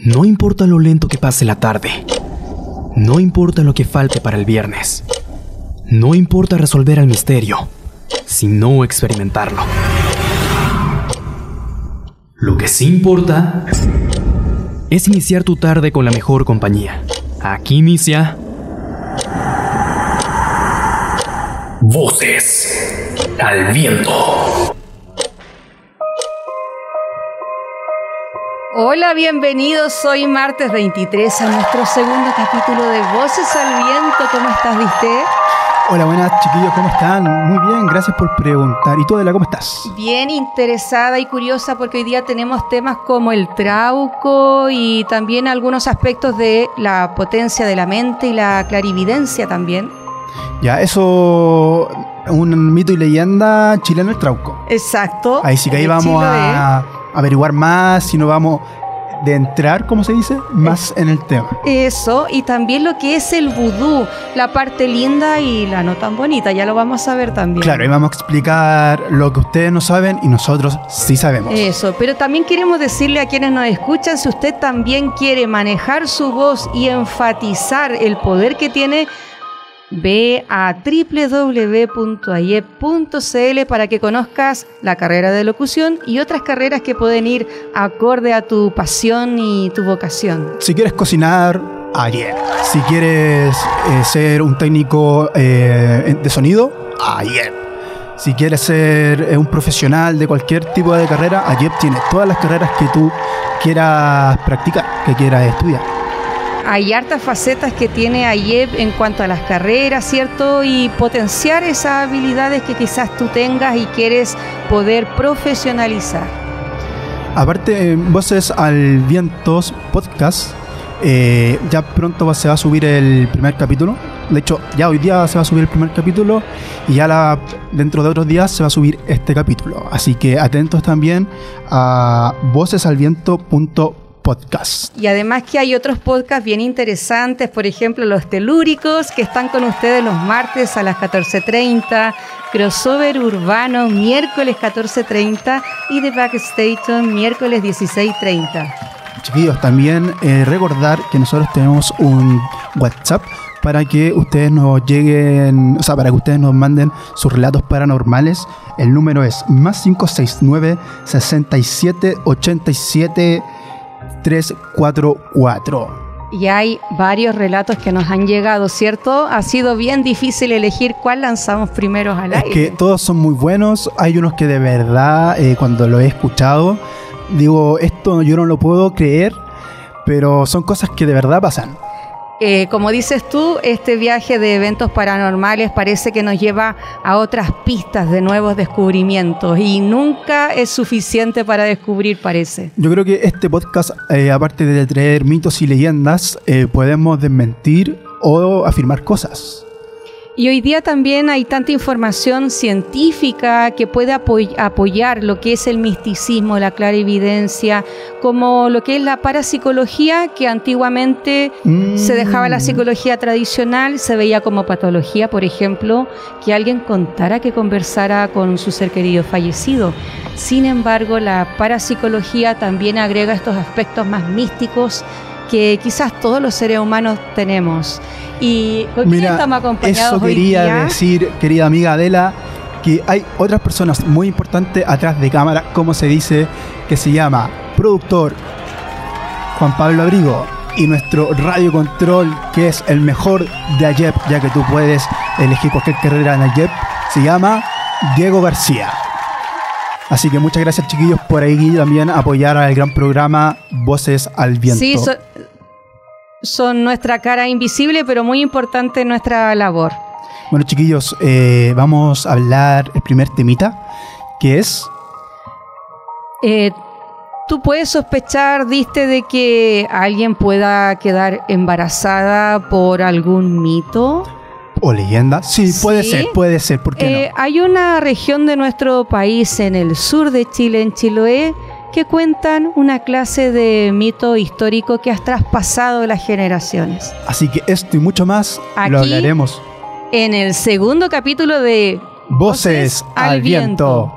No importa lo lento que pase la tarde. No importa lo que falte para el viernes. No importa resolver el misterio, sino experimentarlo. Lo que sí importa es iniciar tu tarde con la mejor compañía. Aquí inicia Voces al Viento. Hola, bienvenidos. Hoy martes 23 a nuestro segundo capítulo de Voces al Viento. ¿Cómo estás, Viste? Hola, buenas chiquillos, ¿cómo están? Muy bien, gracias por preguntar. ¿Y tú, Adela, cómo estás? Bien interesada y curiosa porque hoy día tenemos temas como el trauco y también algunos aspectos de la potencia de la mente y la clarividencia también. Ya, eso, un mito y leyenda chileno, el trauco. Exacto. Ahí sí que ahí vamos a averiguar más, si no vamos de entrar, ¿cómo se dice? Más en el tema. Eso, y también lo que es el vudú, la parte linda y la no tan bonita, ya lo vamos a ver también. Claro, ahí vamos a explicar lo que ustedes no saben y nosotros sí sabemos. Eso, pero también queremos decirle a quienes nos escuchan, si usted también quiere manejar su voz y enfatizar el poder que tiene, ve a www.ayep.cl para que conozcas la carrera de locución y otras carreras que pueden ir acorde a tu pasión y tu vocación. Si quieres cocinar, Ayep. Si quieres ser un técnico de sonido, Ayep. Si quieres ser un profesional de cualquier tipo de carrera, Ayep tiene todas las carreras que tú quieras practicar, que quieras estudiar. Hay hartas facetas que tiene Ayep en cuanto a las carreras, ¿cierto? Y potenciar esas habilidades que quizás tú tengas y quieres poder profesionalizar. Aparte, Voces al Viento podcast, ya pronto se va a subir el primer capítulo. De hecho, ya hoy día se va a subir el primer capítulo y ya dentro de otros días se va a subir este capítulo. Así que atentos también a vocesalviento.podcast. Y además que hay otros podcasts bien interesantes, por ejemplo los telúricos que están con ustedes los martes a las 14:30, Crossover Urbano miércoles 14:30 y The Backstage miércoles 16:30. Chiquillos, también recordar que nosotros tenemos un WhatsApp para que ustedes nos lleguen, o sea, para que ustedes nos manden sus relatos paranormales. El número es +569 67 87 344. Y hay varios relatos que nos han llegado, ¿cierto? Ha sido bien difícil elegir cuál lanzamos primero al aire. Es que todos son muy buenos. Hay unos que de verdad, cuando lo he escuchado, digo, esto yo no lo puedo creer, pero son cosas que de verdad pasan. Como dices tú, este viaje de eventos paranormales parece que nos lleva a otras pistas de nuevos descubrimientos y nunca es suficiente para descubrir, parece. Yo creo que este podcast, aparte de traer mitos y leyendas, podemos desmentir o afirmar cosas. Y hoy día también hay tanta información científica que puede apoyar lo que es el misticismo, la clarividencia, como lo que es la parapsicología, que antiguamente se dejaba la psicología tradicional, se veía como patología, por ejemplo, que alguien contara que conversara con su ser querido fallecido. Sin embargo, la parapsicología también agrega estos aspectos más místicos que quizás todos los seres humanos tenemos. ¿Y con quién estamos acompañados eso hoy quería día? decir, querida amiga Adela, que hay otras personas muy importantes atrás de cámara, como se dice, que se llama productor Juan Pablo Abrigo y nuestro radio control, que es el mejor de Ayep, ya que tú puedes elegir cualquier carrera en Ayep, se llama Diego García. Así que muchas gracias, chiquillos, por ahí también apoyar al gran programa Voces al Viento. Sí, son nuestra cara invisible, pero muy importante en nuestra labor. Bueno, chiquillos, vamos a hablar el primer temita, que es... ¿Tú puedes sospechar, diste, de que alguien pueda quedar embarazada por algún mito? ¿O leyenda? Sí, puede ser, ¿por qué no? Hay una región de nuestro país en el sur de Chile, en Chiloé, que cuentan una clase de mito histórico que has traspasado las generaciones. Así que esto y mucho más aquí, lo hablaremos en el segundo capítulo de Voces al Viento.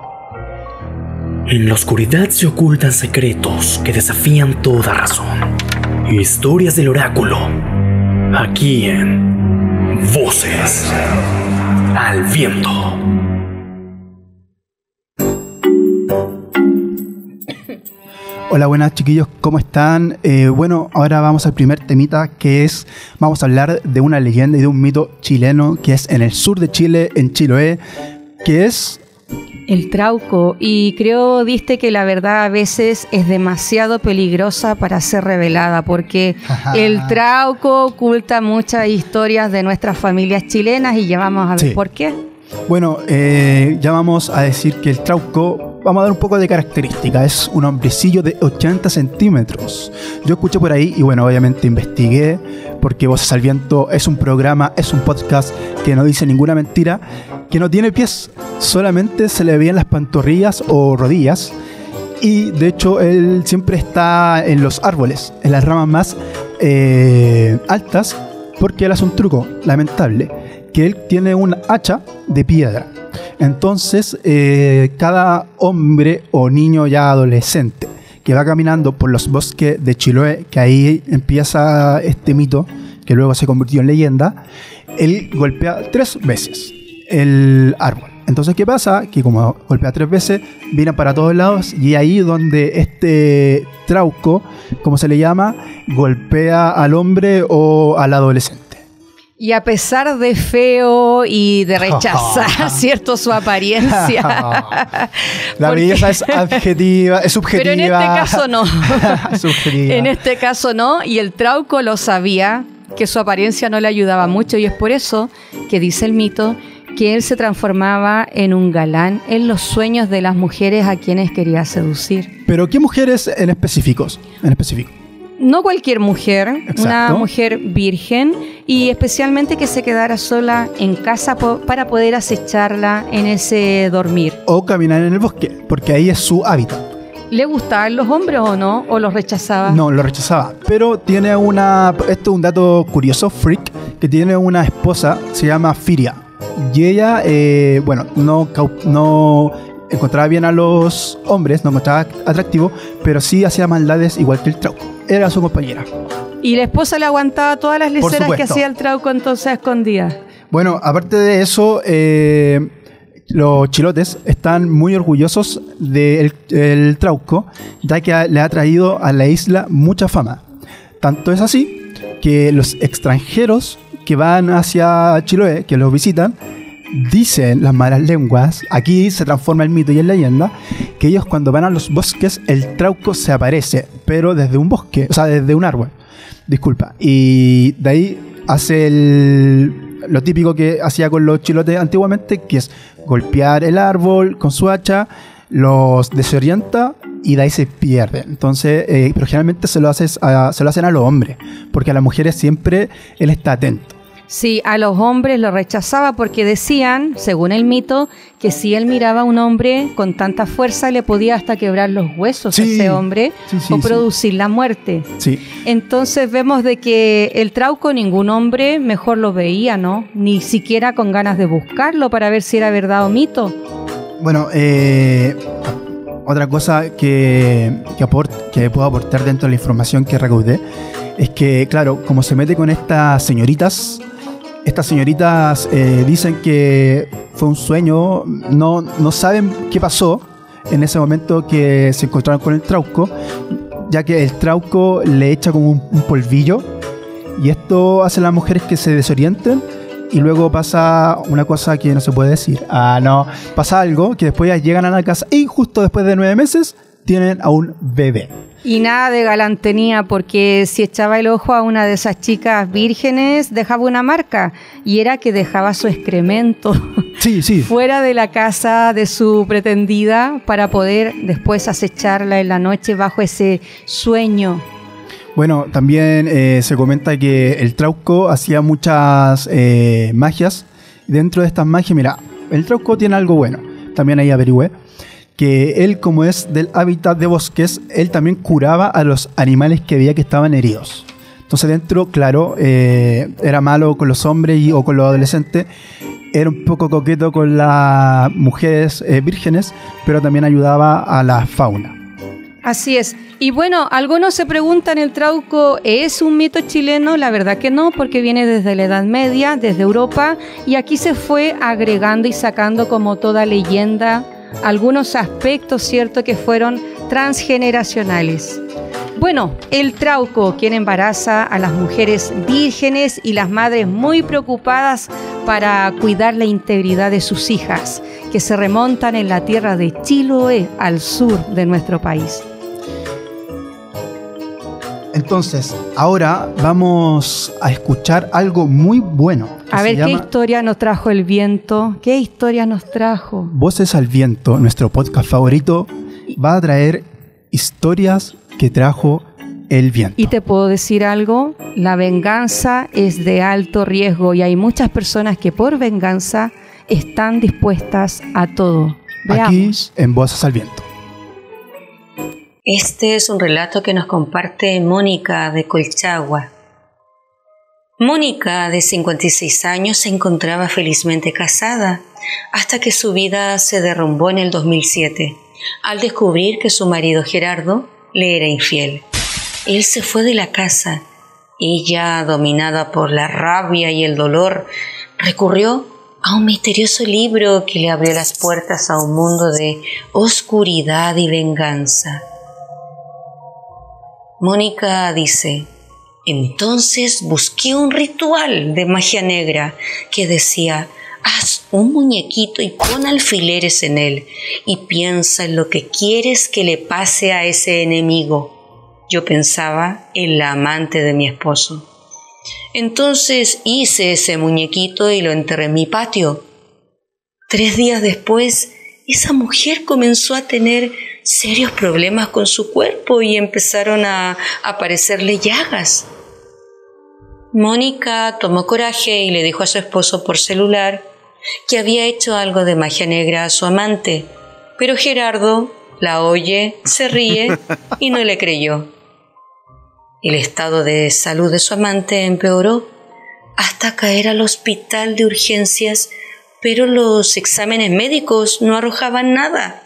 En la oscuridad se ocultan secretos que desafían toda razón. Historias del oráculo. Aquí en Voces al Viento. Hola, buenas chiquillos, ¿cómo están? Bueno, ahora vamos al primer temita, que es, vamos a hablar de una leyenda y de un mito chileno que es en el sur de Chile, en Chiloé, que es... El trauco, y creo, diste que la verdad a veces es demasiado peligrosa para ser revelada, porque el trauco oculta muchas historias de nuestras familias chilenas y ya vamos a ver por qué. Bueno, ya vamos a decir que el trauco, vamos a dar un poco de característica, es un hombrecillo de 80 centímetros. Yo escuché por ahí y bueno, obviamente investigué, porque Voces al Viento es un programa, es un podcast que no dice ninguna mentira, que no tiene pies, solamente se le veían las pantorrillas o rodillas, y de hecho él siempre está en los árboles, en las ramas más altas, porque él hace un truco lamentable, que él tiene un hacha de piedra. Entonces, cada hombre o niño ya adolescente que va caminando por los bosques de Chiloé, que ahí empieza este mito, que luego se convirtió en leyenda, él golpea 3 veces el árbol. Entonces, ¿qué pasa? Que como golpea 3 veces, viene para todos lados, y ahí donde este trauco, como se le llama, golpea al hombre o al adolescente. Y a pesar de feo y de rechazar, ¿cierto?, su apariencia. La belleza es adjetiva, es subjetiva. Pero en este caso no. Subjetiva. En este caso no, y el trauco lo sabía, que su apariencia no le ayudaba mucho, y es por eso que dice el mito que él se transformaba en un galán en los sueños de las mujeres a quienes quería seducir. ¿Pero qué mujeres en específico? No cualquier mujer, Exacto. Una mujer virgen, y especialmente que se quedara sola en casa para poder acecharla en ese dormir. O caminar en el bosque, porque ahí es su hábitat. ¿Le gustaban los hombres o no? ¿O los rechazaba? No, lo rechazaba. Pero tiene esto es un dato curioso, freak, que tiene una esposa, se llama Firia. Y ella, no encontraba bien a los hombres, no encontraba atractivo, pero sí hacía maldades igual que el trauco. Era su compañera. Y la esposa le aguantaba todas las leceras que hacía el trauco entonces a escondidas. Bueno, aparte de eso, los chilotes están muy orgullosos del trauco, ya que le ha traído a la isla mucha fama. Tanto es así que los extranjeros que van hacia Chiloé, que los visitan, dicen las malas lenguas, aquí se transforma el mito y en leyenda, que ellos cuando van a los bosques, el trauco se aparece, pero desde un bosque, o sea, desde un árbol. Disculpa. Y de ahí hace lo típico que hacía con los chilotes antiguamente, que es golpear el árbol con su hacha, los desorienta y de ahí se pierde. Entonces, pero generalmente se lo hacen a los hombres, porque a las mujeres siempre él está atento. Sí, a los hombres lo rechazaba porque decían, según el mito, que si él miraba a un hombre con tanta fuerza le podía hasta quebrar los huesos a ese hombre o producir la muerte. Sí. Entonces vemos de que el trauco ningún hombre mejor lo veía, ¿no? Ni siquiera con ganas de buscarlo para ver si era verdad o mito. Bueno, otra cosa que puedo aportar dentro de la información que recaudé es que, claro, como se mete con estas señoritas dicen que fue un sueño, no saben qué pasó en ese momento que se encontraron con el trauco, ya que el trauco le echa como un polvillo, y esto hace a las mujeres que se desorienten, y luego pasa una cosa que no se puede decir. Pasa algo que después ellas llegan a la casa y justo después de 9 meses tienen a un bebé. Y nada de galantería, porque si echaba el ojo a una de esas chicas vírgenes, dejaba una marca, y era que dejaba su excremento fuera de la casa de su pretendida para poder después acecharla en la noche bajo ese sueño. Bueno, también se comenta que el trauco hacía muchas magias. Dentro de estas magias, mira, el trauco tiene algo bueno, también ahí averigüé, que él, como es del hábitat de bosques, él también curaba a los animales que veía que estaban heridos. Entonces dentro, claro, era malo con los hombres o con los adolescentes, era un poco coqueto con las mujeres vírgenes, pero también ayudaba a la fauna. Así es. Y bueno, algunos se preguntan, ¿el trauco es un mito chileno? La verdad que no, porque viene desde la Edad Media, desde Europa, y aquí se fue agregando y sacando, como toda leyenda, algunos aspectos, ¿cierto?, que fueron transgeneracionales. Bueno, el trauco, quien embaraza a las mujeres vírgenes y las madres muy preocupadas para cuidar la integridad de sus hijas, que se remontan en la tierra de Chiloé, al sur de nuestro país. Entonces, ahora vamos a escuchar algo muy bueno. A ver, ¿qué historia nos trajo el viento? ¿Qué historia nos trajo? Voces al Viento, nuestro podcast favorito, va a traer historias que trajo el viento. Y te puedo decir algo, la venganza es de alto riesgo y hay muchas personas que por venganza están dispuestas a todo. Veamos. Aquí en Voces al Viento. Este es un relato que nos comparte Mónica de Colchagua. Mónica, de 56 años, se encontraba felizmente casada hasta que su vida se derrumbó en el 2007, al descubrir que su marido Gerardo le era infiel. Él se fue de la casa. Ella, dominada por la rabia y el dolor, recurrió a un misterioso libro que le abrió las puertas a un mundo de oscuridad y venganza. Mónica dice: entonces busqué un ritual de magia negra que decía: haz un muñequito y pon alfileres en él y piensa en lo que quieres que le pase a ese enemigo. Yo pensaba en la amante de mi esposo. Entonces hice ese muñequito y lo enterré en mi patio. 3 días después, esa mujer comenzó a tener serios problemas con su cuerpo y empezaron a aparecerle llagas. Mónica tomó coraje y le dijo a su esposo por celular que había hecho algo de magia negra a su amante, pero Gerardo la oye, se ríe y no le creyó. El estado de salud de su amante empeoró hasta caer al hospital de urgencias, pero los exámenes médicos no arrojaban nada.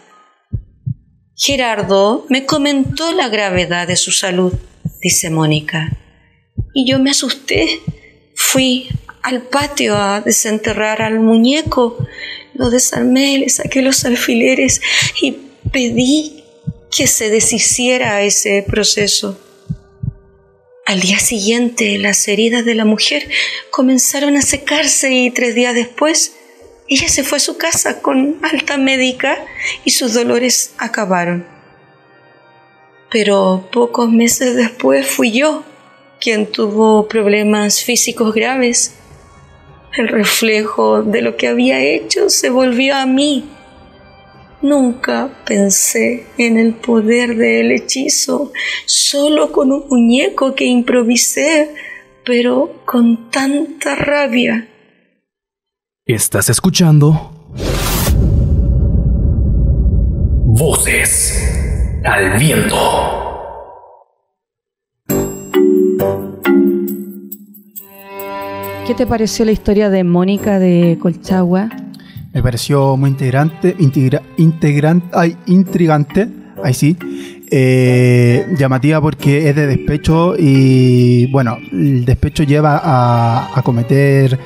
Gerardo me comentó la gravedad de su salud, dice Mónica, y yo me asusté. Fui al patio a desenterrar al muñeco, lo desarmé, le saqué los alfileres y pedí que se deshiciera ese proceso. Al día siguiente, las heridas de la mujer comenzaron a secarse y 3 días después, ella se fue a su casa con alta médica y sus dolores acabaron. Pero pocos meses después fui yo quien tuvo problemas físicos graves. El reflejo de lo que había hecho se volvió a mí. Nunca pensé en el poder del hechizo, solo con un muñeco que improvisé, pero con tanta rabia. Estás escuchando Voces al Viento. ¿Qué te pareció la historia de Mónica de Colchagua? Me pareció muy intrigante, ahí sí, llamativa porque es de despecho y bueno, el despecho lleva a cometer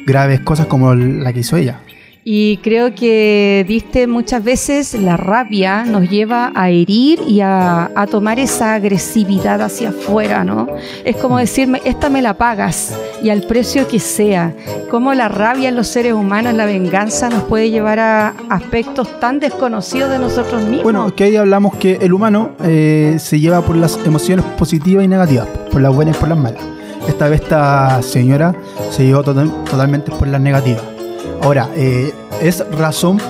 graves cosas como la que hizo ella. Y creo que diste muchas veces la rabia nos lleva a herir y a tomar esa agresividad hacia afuera, ¿no? Es como decirme, esta me la pagas y al precio que sea. Cómo la rabia en los seres humanos, la venganza nos puede llevar a aspectos tan desconocidos de nosotros mismos. Bueno, que ahí hablamos que el humano se lleva por las emociones positivas y negativas, por las buenas y por las malas. Esta vez esta señora se llevó totalmente por las negativas. Ahora, ¿es razón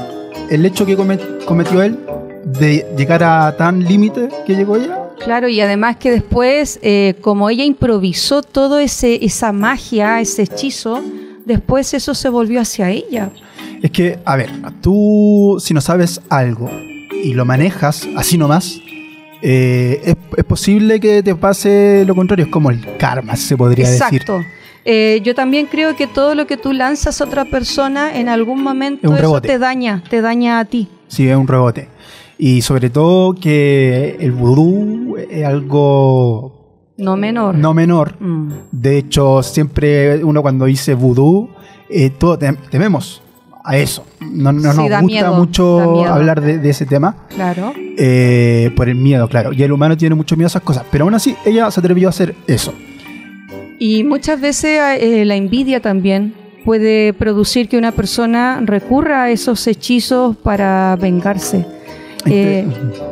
el hecho que cometió él de llegar a tan límite que llegó ella? Claro, y además que después, como ella improvisó todo esa magia, ese hechizo, después eso se volvió hacia ella. Es que, a ver, tú si no sabes algo y lo manejas así nomás, es posible que te pase lo contrario, es como el karma, se podría decir. Exacto. Yo también creo que todo lo que tú lanzas a otra persona, en algún momento eso te daña a ti. Sí, es un rebote. Y sobre todo que el vudú es algo No menor. no menor. De hecho, siempre uno cuando dice vudú, todos tememos a eso. No Sí, nos da gusta miedo, mucho da miedo. hablar de ese tema. Claro. Por el miedo, claro. Y el humano tiene mucho miedo a esas cosas. Pero aún así, ella se atrevió a hacer eso. Y muchas veces la envidia también puede producir que una persona recurra a esos hechizos para vengarse.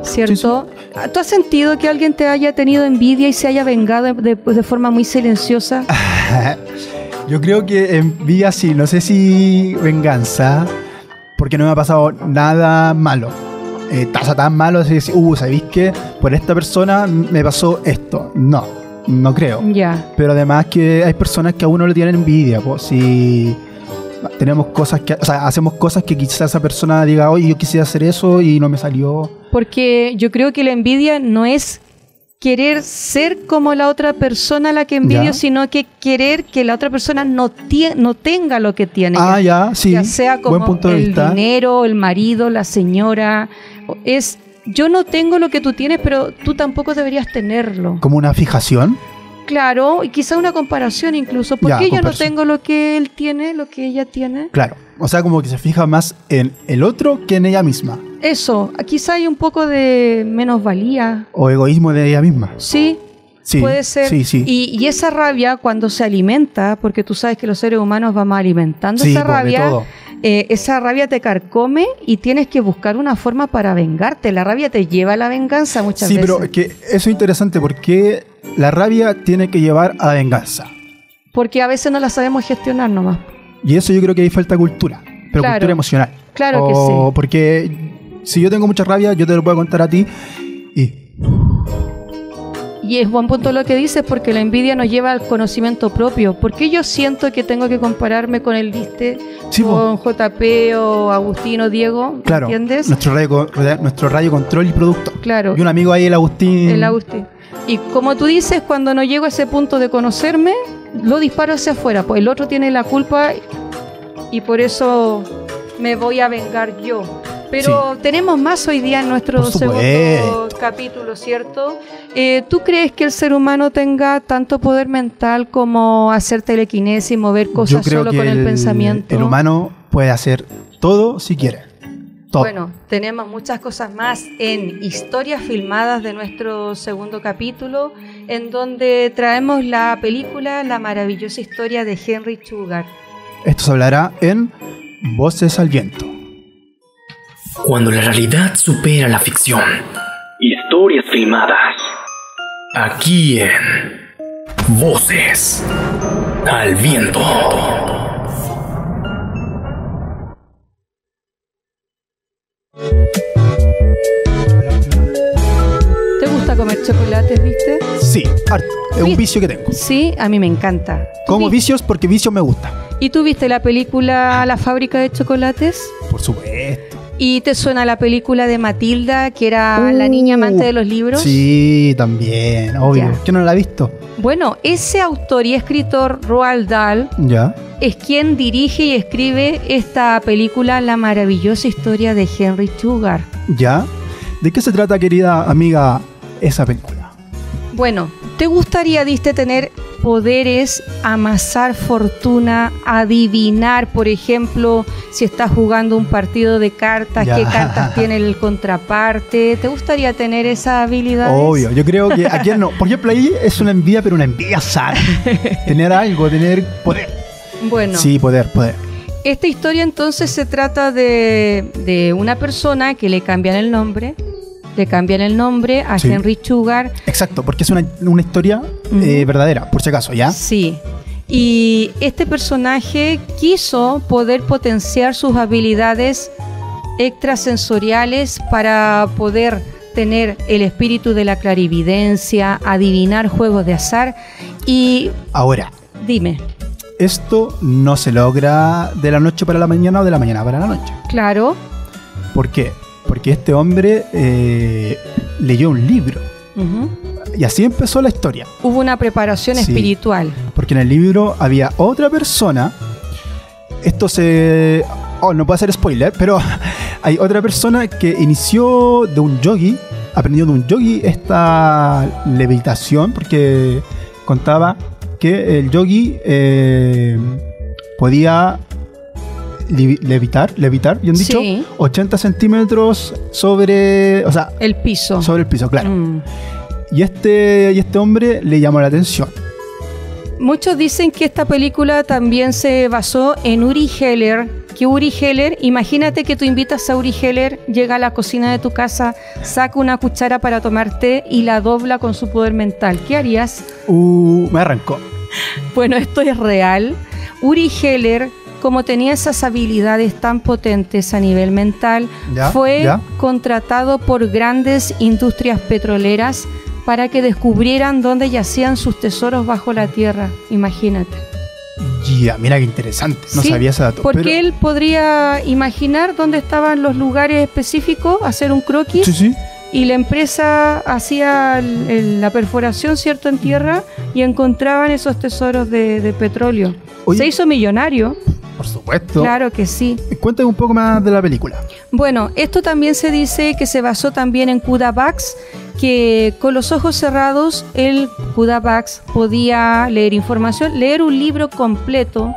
¿Cierto? Sí, ¿Tú has sentido que alguien te haya tenido envidia y se haya vengado de forma muy silenciosa? Yo creo que envidia sí, no sé si venganza, porque no me ha pasado nada malo. Tan malo, así decir, ¿sabéis qué? Por esta persona me pasó esto. No creo. Ya. Pero además que hay personas que a uno le tienen envidia, pues si tenemos cosas que, o sea, hacemos cosas que quizás esa persona diga, oye, yo quisiera hacer eso y no me salió. Porque yo creo que la envidia no es querer ser como la otra persona a la que envidio, Ya. sino que querer que la otra persona no tenga lo que tiene. Ya, sí. Ya sea como Buen punto de el vista. dinero, el marido, la señora. Es, yo no tengo lo que tú tienes, pero tú tampoco deberías tenerlo. Como una fijación. Claro, y quizá una comparación incluso. ¿Por Ya, qué yo no comparación. tengo lo que él tiene, lo que ella tiene? Claro. O sea, como que se fija más en el otro que en ella misma. Eso, quizá hay un poco de menosvalía. O egoísmo de ella misma. Sí, Sí, puede ser. sí. Y esa rabia cuando se alimenta, porque tú sabes que los seres humanos vamos alimentando Sí, esa pues, de rabia, todo. esa rabia te carcome y tienes que buscar una forma para vengarte. La rabia te lleva a la venganza muchas Sí, veces. pero es que eso es interesante porque la rabia tiene que llevar a la venganza. Porque a veces no la sabemos gestionar nomás. Y eso yo creo que ahí falta cultura, pero Claro. cultura emocional. Claro que sí. Porque si yo tengo mucha rabia, yo te lo puedo contar a ti y Y es buen punto lo que dices, porque la envidia nos lleva al conocimiento propio. Porque yo siento que tengo que compararme con el viste, Sí, con JP o Agustín o Diego, claro, ¿entiendes? nuestro radio control y producto. Claro, Y un amigo ahí, el Agustín. el Agustín. Y como tú dices, cuando no llego a ese punto de conocerme, lo disparo hacia afuera. Pues el otro tiene la culpa y por eso me voy a vengar yo. Pero tenemos más hoy día en nuestro Por supuesto. segundo capítulo, ¿cierto? ¿Tú crees que el ser humano tenga tanto poder mental como hacer telequinesis, mover Yo cosas creo solo que con el pensamiento? el humano puede hacer todo si quiere. Todo. Bueno, tenemos muchas cosas más en historias filmadas de nuestro segundo capítulo, en donde traemos la película La maravillosa historia de Henry Sugar. Esto se hablará en Voces al Viento. Cuando la realidad supera la ficción. Historias filmadas. Aquí en Voces al Viento. ¿Te gusta comer chocolates, viste? Sí, harto. Es un vicio que tengo. Sí, a mí me encanta. Como vicios porque vicio me gusta. ¿Y tú viste la película La fábrica de chocolates? Por supuesto. ¿Y te suena la película de Matilda, que era la niña amante de los libros? Sí, también, obvio. Ya. ¿Quién no la ha visto? Bueno, ese autor y escritor Roald Dahl Ya. es quien dirige y escribe esta película La maravillosa historia de Henry Sugar. ¿Ya? ¿De qué se trata, querida amiga, esa película? Bueno, ¿te gustaría, diste, tener poderes, amasar fortuna, adivinar, por ejemplo, si estás jugando un partido de cartas, Ya. qué cartas tiene el contraparte? ¿Te gustaría tener esa habilidad? Obvio, yo creo que a quién no. Por ejemplo, ahí es una envidia, pero una envidia sana. Tener algo, tener poder. Bueno, Sí, poder. esta historia entonces se trata de una persona que le cambian el nombre a Sí. Henry Sugar. Exacto, porque es una historia verdadera, por si acaso, ¿ya? Sí. Y este personaje quiso poder potenciar sus habilidades extrasensoriales para poder tener el espíritu de la clarividencia, adivinar juegos de azar y Ahora, dime, esto no se logra de la noche para la mañana o de la mañana para la noche. claro, ¿Por qué? Porque este hombre leyó un libro ujú, y así empezó la historia. hubo una preparación Sí. espiritual. Porque en el libro había otra persona. Esto se... Oh, no puedo hacer spoiler, pero hay otra persona que inició de un yogi, aprendió de un yogi esta levitación, porque contaba que el yogi podía levitar, bien dicho, Sí. 80 centímetros sobre, o sea, El piso. sobre el piso, claro. Mm. Y este hombre le llamó la atención. Muchos dicen que esta película también se basó en Uri Geller. Que Uri Geller, imagínate que tú invitas a Uri Geller, llega a la cocina de tu casa, saca una cuchara para tomar té y la dobla con su poder mental. ¿Qué harías? Me arrancó. Bueno, esto es real. Uri Geller, como tenía esas habilidades tan potentes a nivel mental, Ya, fue ya. contratado por grandes industrias petroleras para que descubrieran dónde yacían sus tesoros bajo la tierra. Imagínate. Ya, mira qué interesante. No Sí, sabía ese dato. Porque pero- él podría imaginar dónde estaban los lugares específicos, hacer un croquis, Sí, sí. y la empresa hacía la perforación, ¿cierto?, en tierra, y encontraban esos tesoros de petróleo. Oye. Se hizo millonario, Por supuesto. claro que sí. Cuéntame un poco más de la película. Bueno, esto también se dice que se basó también en Kudabax, que con los ojos cerrados el Kudabax podía leer información, leer un libro completo.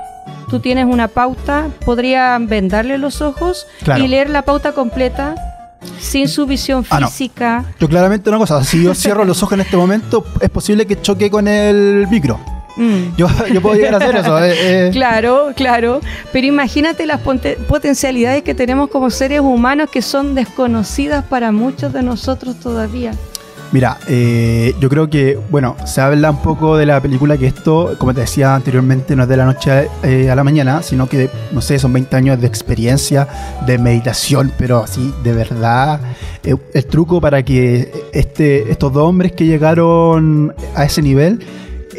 Tú tienes una pauta, podría vendarle los ojos Claro. y leer la pauta completa sin su visión Ah, no. física. Yo claramente una cosa, si yo cierro los ojos en este momento, es posible que choque con el micro. Mm. Yo puedo llegar a hacer eso. Claro, claro, pero imagínate las potencialidades que tenemos como seres humanos que son desconocidas para muchos de nosotros todavía. Mira, yo creo que, bueno, se habla un poco de la película que esto, como te decía anteriormente, no es de la noche a la mañana, sino que, no sé, son 20 años de experiencia, de meditación, pero así, de verdad, el truco para que estos dos hombres que llegaron a ese nivel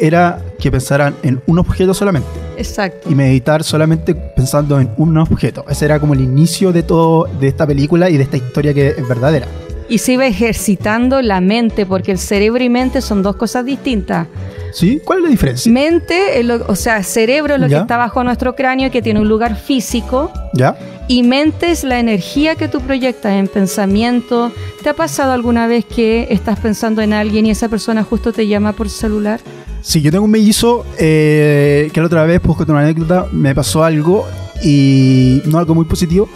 era que pensaran en un objeto solamente Exacto. y meditar solamente pensando en un objeto. Ese era como el inicio de todo, de esta película y de esta historia que es verdadera. Y se iba ejercitando la mente, porque el cerebro y mente son dos cosas distintas. ¿Sí? ¿Cuál es la diferencia? Mente, o sea, cerebro es lo Ya. que está bajo nuestro cráneo, que tiene un lugar físico, ¿Ya? y mente es la energía que tú proyectas en pensamiento. ¿Te ha pasado alguna vez que estás pensando en alguien y esa persona justo te llama por celular? Sí, yo tengo un mellizo que la otra vez, pues con una anécdota, me pasó algo y no algo muy positivo.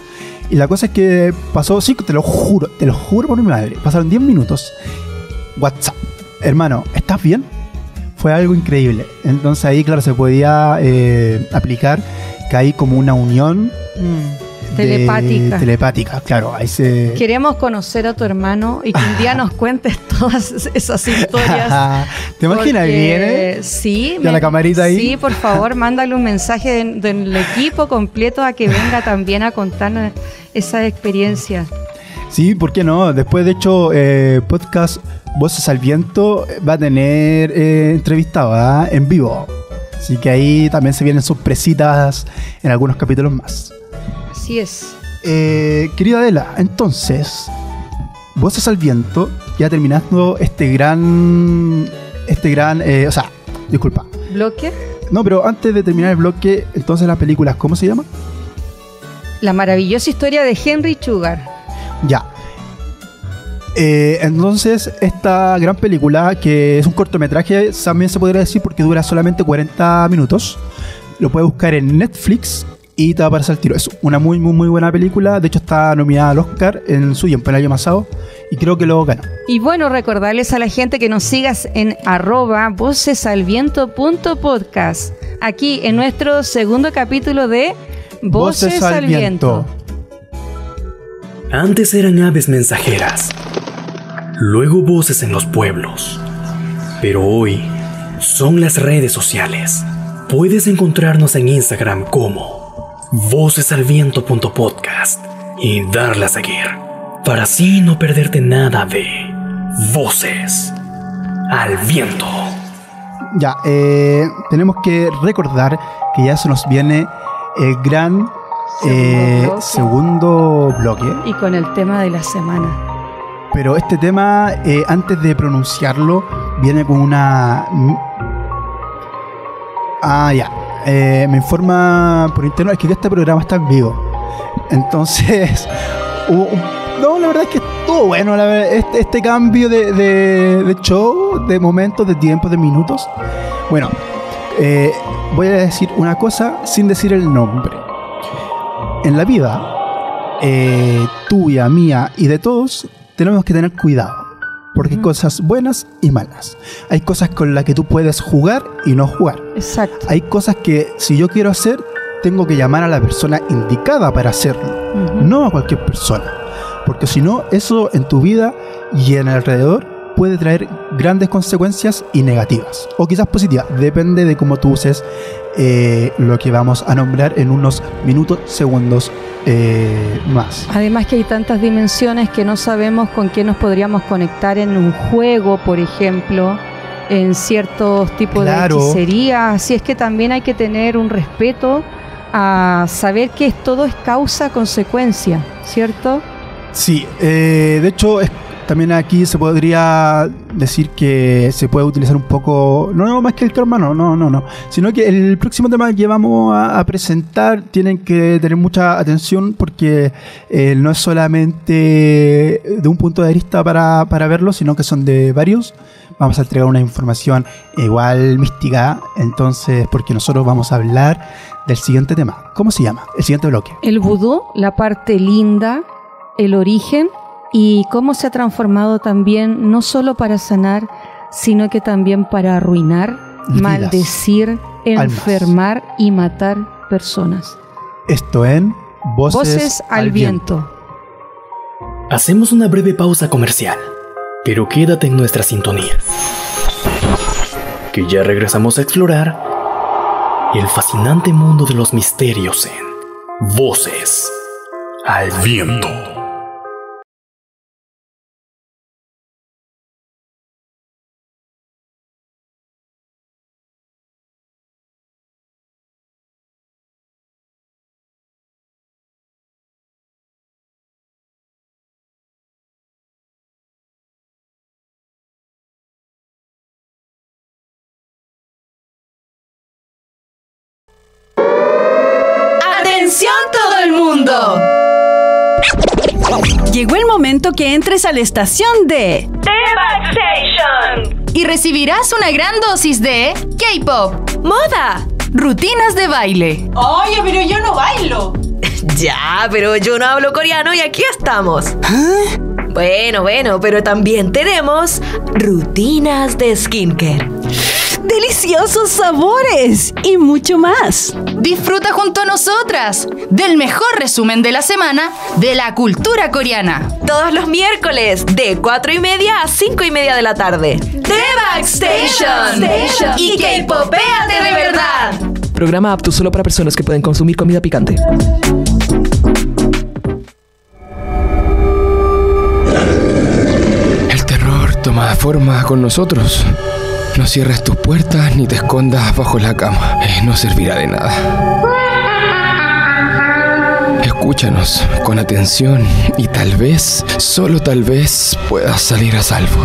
Y la cosa es que pasó, sí, te lo juro por mi madre. Pasaron 10 minutos. WhatsApp. Hermano, ¿estás bien? Fue algo increíble. Entonces ahí, claro, se podía aplicar que hay como una unión Telepática. Telepática, claro. Ahí se... Queremos conocer a tu hermano y que un día nos cuentes todas esas historias. ¿Te imaginas? Porque Viene. sí, ya la camarita ahí. Sí, por favor, mándale un mensaje del equipo completo a que venga también a contarnos esa experiencia. Sí, ¿por qué no? Después, de hecho, podcast Voces al Viento va a tener entrevistado en vivo. Así que ahí también se vienen sorpresitas en algunos capítulos más. Así es. Querida Adela, entonces, Voces al Viento, ya terminando este gran, o sea, disculpa. ¿Bloque? No, pero antes de terminar el bloque, entonces las películas, ¿cómo se llama? La maravillosa historia de Henry Sugar. Ya. Entonces, esta gran película, que es un cortometraje, también se podría decir porque dura solamente 40 minutos, lo puedes buscar en Netflix y te va a aparecer al tiro. Es una muy, muy, muy buena película. De hecho, está nominada al Oscar en su tiempo, el año pasado, y creo que lo ganó. Y bueno, recordarles a la gente que nos sigas en @vocesalviento.podcast. Aquí en nuestro segundo capítulo de Voces al Viento. Antes eran aves mensajeras, luego voces en los pueblos, pero hoy son las redes sociales. Puedes encontrarnos en Instagram como vocesalviento.podcast y darle a seguir, para así no perderte nada de Voces al Viento. Ya, tenemos que recordar que ya se nos viene el gran segundo bloque. Y con el tema de la semana. Pero este tema, antes de pronunciarlo, viene con una... me informa por interno, es que este programa está en vivo. Entonces, No, la verdad es que estuvo bueno este cambio de show, de momentos, de tiempos, de minutos. Bueno, voy a decir una cosa sin decir el nombre. En la vida, tuya, mía y de todos, tenemos que tener cuidado. Porque hay cosas buenas y malas. Hay cosas con las que tú puedes jugar y no jugar. Exacto. Hay cosas que si yo quiero hacer, tengo que llamar a la persona indicada para hacerlo. No a cualquier persona. Porque si no, eso en tu vida y en el alrededor puede traer grandes consecuencias y negativas. O quizás positivas. Depende de cómo tú uses lo que vamos a nombrar en unos minutos, segundos más. Además que hay tantas dimensiones que no sabemos con qué nos podríamos conectar en un juego, por ejemplo, en ciertos tipos de hechicería. Así es que también hay que tener un respeto a saber que todo es causa-consecuencia, ¿cierto? Sí, de hecho también aquí se podría decir que se puede utilizar un poco, no más que el karma, no, sino que el próximo tema que vamos a presentar tienen que tener mucha atención porque no es solamente de un punto de vista para verlo, sino que son de varios. Vamos a entregar una información igual mística, entonces, porque nosotros vamos a hablar del siguiente tema. ¿Cómo se llama? El siguiente bloque. El vudú, la parte linda, el origen y cómo se ha transformado también, no solo para sanar, sino que también para arruinar, vidas, maldecir, enfermar almas y matar personas. Esto en Voces al Viento. Hacemos una breve pausa comercial, pero quédate en nuestra sintonía, que ya regresamos a explorar el fascinante mundo de los misterios en Voces al Viento. ¡Atención todo el mundo! Llegó el momento que entres a la estación de The Backstation y recibirás una gran dosis de K-pop, moda, rutinas de baile. Oye, pero yo no bailo. Ya, pero yo no hablo coreano y aquí estamos. ¿Ah? Bueno, pero también tenemos rutinas de skincare. ¡Deliciosos sabores! Y mucho más. Disfruta junto a nosotras del mejor resumen de la semana de la cultura coreana. Todos los miércoles de 4:30 a 5:30 de la tarde. The Backstation. Y K-popéate de verdad. Programa apto solo para personas que pueden consumir comida picante. El terror toma forma con nosotros. No cierres tus puertas ni te escondas bajo la cama. No servirá de nada. Escúchanos con atención y tal vez, solo tal vez, puedas salir a salvo.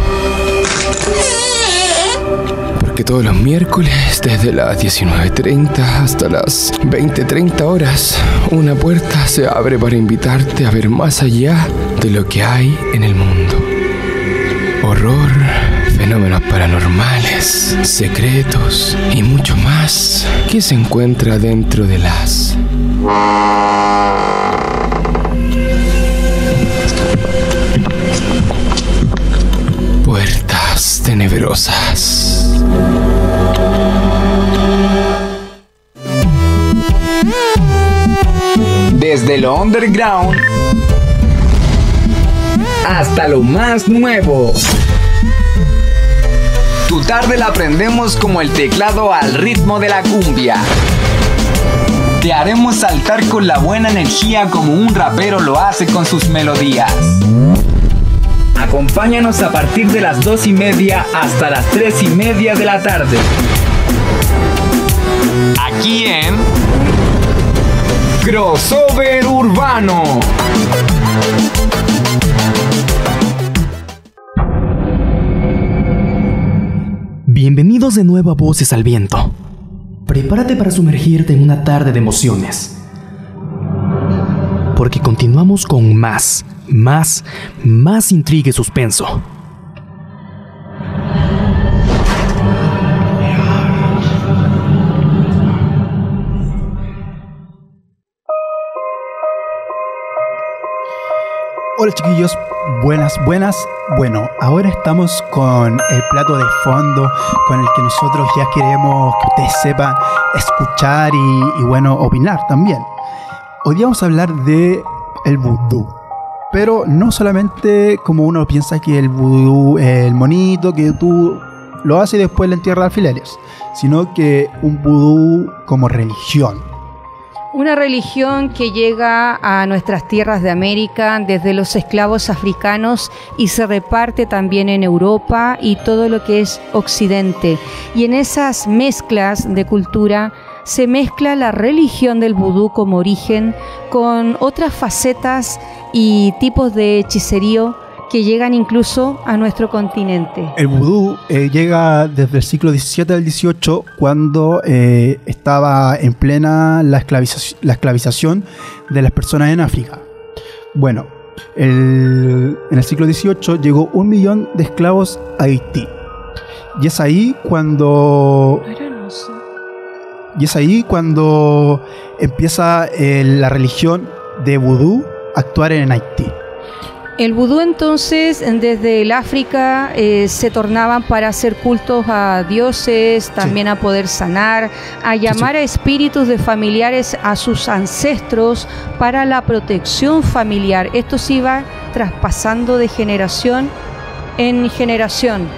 Porque todos los miércoles, desde las 19:30 hasta las 20:30 horas, una puerta se abre para invitarte a ver más allá de lo que hay en el mundo. Horror, fenómenos paranormales, secretos y mucho más que se encuentra dentro de las puertas tenebrosas. Desde lo underground hasta lo más nuevo. Tu tarde la aprendemos como el teclado al ritmo de la cumbia. Te haremos saltar con la buena energía como un rapero lo hace con sus melodías. Acompáñanos a partir de las 2:30 hasta las 3:30 de la tarde. Aquí en Crossover Urbano. Bienvenidos de nuevo a Voces al Viento. Prepárate para sumergirte en una tarde de emociones. porque continuamos con más intriga y suspenso. Hola chiquillos, buenas. Bueno, ahora estamos con el plato de fondo con el que nosotros ya queremos que ustedes sepan escuchar y bueno, opinar también. Hoy día vamos a hablar de el vudú, pero no solamente como uno piensa que el vudú es el monito que tú lo haces y después le entierras alfileres, sino que un vudú como religión. Una religión que llega a nuestras tierras de América desde los esclavos africanos y se reparte también en Europa y todo lo que es Occidente. Y en esas mezclas de cultura se mezcla la religión del vudú como origen con otras facetas y tipos de hechicería que llegan incluso a nuestro continente. El vudú llega desde el siglo XVII al XVIII, cuando estaba en plena la esclavización de las personas en África. Bueno, en el siglo XVIII llegó 1 millón de esclavos a Haití. Y es ahí cuando empieza la religión de vudú a actuar en Haití. El vudú entonces desde el África se tornaban para hacer cultos a dioses, también a poder sanar, a llamar a espíritus de familiares a sus ancestros para la protección familiar. Esto se iba traspasando de generación en generación.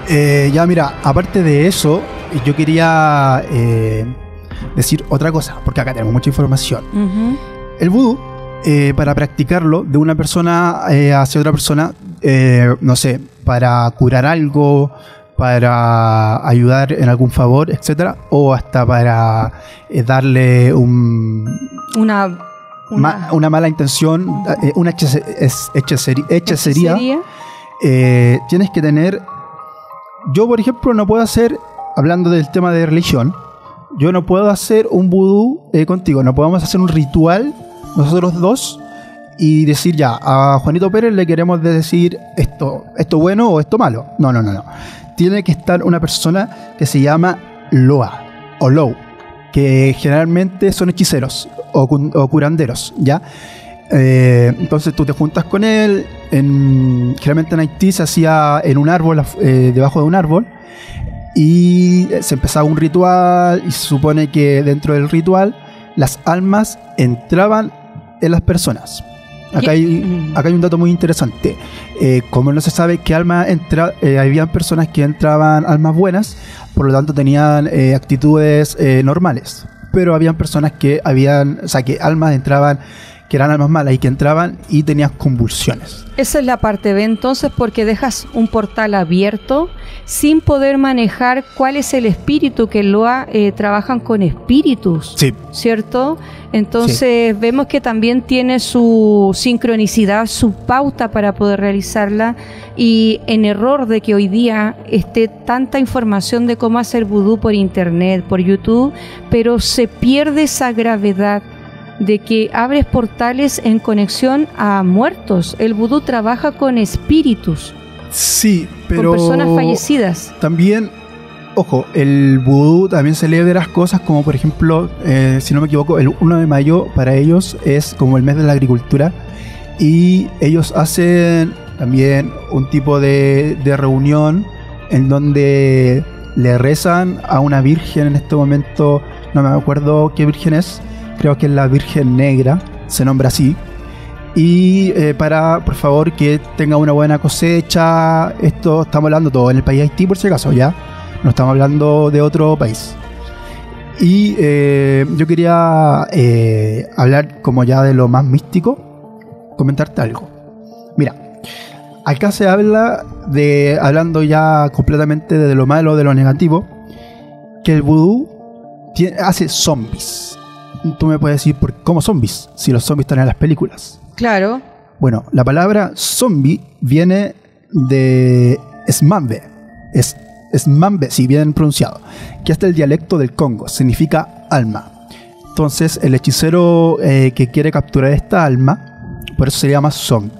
Ya mira, aparte de eso, yo quería decir otra cosa, porque acá tenemos mucha información. El vudú, para practicarlo de una persona hacia otra persona, no sé, para curar algo, para ayudar en algún favor, etcétera, o hasta para darle una mala intención, una hechicería. Tienes que tener. Yo, por ejemplo, no puedo hacer, hablando del tema de religión, yo no puedo hacer un vudú contigo, no podemos hacer un ritual nosotros dos y decir ya, a Juanito Pérez le queremos decir esto bueno o esto malo. No. Tiene que estar una persona que se llama Loa o Lou, que generalmente son hechiceros o curanderos, ¿ya? Entonces tú te juntas con él, generalmente en Haití se hacía en un árbol, debajo de un árbol, y se empezaba un ritual y se supone que dentro del ritual las almas entraban en las personas. Acá hay un dato muy interesante. Como no se sabe qué alma entra, habían personas que entraban almas buenas, por lo tanto tenían actitudes normales. Pero habían personas que que almas entraban, que eran almas malas y que entraban y tenían convulsiones. Esa es la parte B, entonces, porque dejas un portal abierto sin poder manejar cuál es el espíritu, que Loa trabajan con espíritus, sí, ¿cierto? Entonces vemos que también tiene su sincronicidad, su pauta para poder realizarla, y en error de que hoy día esté tanta información de cómo hacer vudú por internet, por YouTube, pero se pierde esa gravedad de que abres portales en conexión a muertos. El vudú trabaja con espíritus. Sí, pero con personas fallecidas. También, ojo, el vudú también celebra cosas como, por ejemplo, si no me equivoco, el 1 de mayo para ellos es como el mes de la agricultura, y ellos hacen también un tipo de reunión en donde le rezan a una virgen. En este momento no me acuerdo qué virgen es, creo que es la Virgen Negra, se nombra así, y para, por favor, que tenga una buena cosecha. Esto estamos hablando todo en el país Haití, por si acaso, ya no estamos hablando de otro país. Y yo quería hablar como ya de lo más místico, comentarte algo. Mira, acá se habla hablando ya completamente de lo malo, de lo negativo, que el vudú hace zombies. Tú me puedes decir, ¿cómo zombies? Si los zombies están en las películas. Claro. Bueno, la palabra zombie viene de Smambe. Smambe, si bien pronunciado, que es del dialecto del Congo, significa alma. Entonces el hechicero que quiere capturar esta alma, por eso se llama zombie.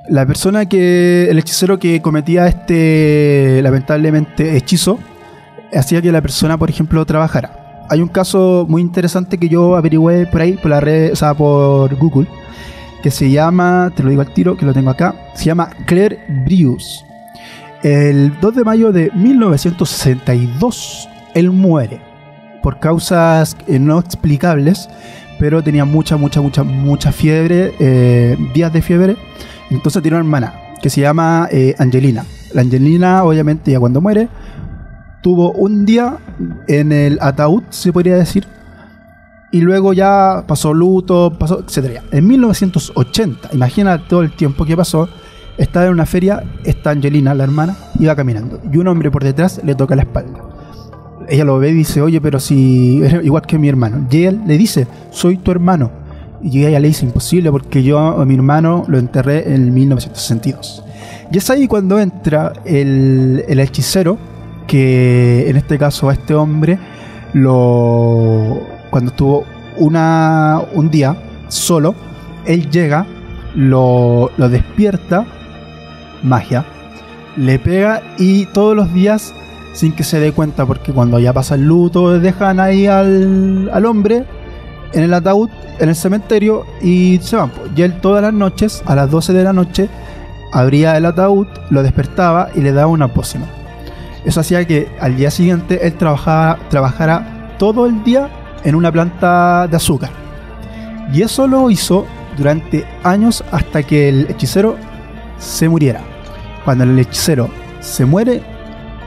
El hechicero que cometía lamentablemente hechizo, hacía que la persona, por ejemplo, trabajara. Hay un caso muy interesante que yo averigüé por ahí, por la red, o sea, por Google, que se llama, te lo digo al tiro, que lo tengo acá, se llama Claire Brius. El 2 de mayo de 1962, él muere por causas no explicables, pero tenía mucha fiebre, días de fiebre. Entonces tiene una hermana que se llama Angelina. La Angelina, obviamente, ya cuando muere, tuvo un día en el ataúd, se podría decir, y luego ya pasó luto, etcétera. En 1980, imagina todo el tiempo que pasó, estaba en una feria, esta Angelina, la hermana, iba caminando, y un hombre por detrás le toca la espalda. Ella lo ve y dice, oye, pero si eres igual que mi hermano. Y él le dice, soy tu hermano. Y ella le dice, imposible, porque yo a mi hermano lo enterré en 1962. Y es ahí cuando entra el hechicero, que en este caso a este hombre, cuando estuvo un día solo, él llega, lo despierta, magia, le pega, y todos los días, sin que se dé cuenta, porque cuando ya pasa el luto, dejan ahí al hombre en el ataúd, en el cementerio, y se van. Y él todas las noches, a las 12 de la noche, abría el ataúd, lo despertaba y le daba una pócima. Eso hacía que al día siguiente él trabajara todo el día en una planta de azúcar. Y eso lo hizo durante años, hasta que el hechicero se muriera. Cuando el hechicero se muere,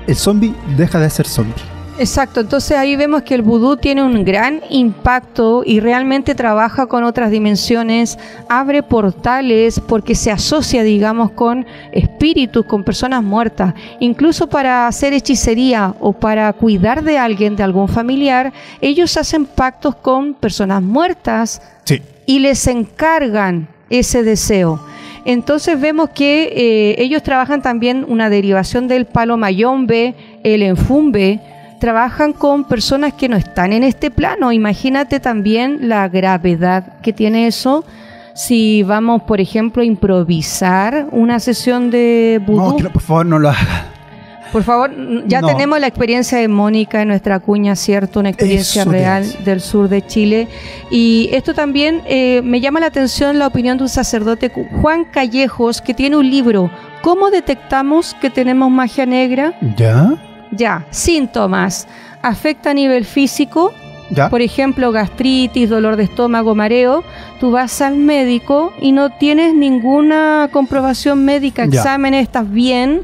el zombie deja de ser zombie. Exacto, entonces ahí vemos que el vudú tiene un gran impacto y realmente trabaja con otras dimensiones, abre portales porque se asocia, digamos, con espíritus, con personas muertas. Incluso para hacer hechicería o para cuidar de alguien, de algún familiar, ellos hacen pactos con personas muertas, sí, y les encargan ese deseo. Entonces vemos que ellos trabajan también una derivación del palo mayombe, el enfumbe. Trabajan con personas que no están en este plano. Imagínate también la gravedad que tiene eso. Si vamos, por ejemplo, a improvisar una sesión de vudú. No, por favor, no lo haga. Por favor, ya tenemos la experiencia de Mónica en nuestra cuña, ¿cierto? Una experiencia real del sur de Chile. Y esto también me llama la atención la opinión de un sacerdote, Juan Callejos, que tiene un libro, ¿Cómo detectamos que tenemos magia negra? Ya, síntomas. Afecta a nivel físico, por ejemplo, gastritis, dolor de estómago, mareo. Tú vas al médico y no tienes ninguna comprobación médica, exámenes, estás bien,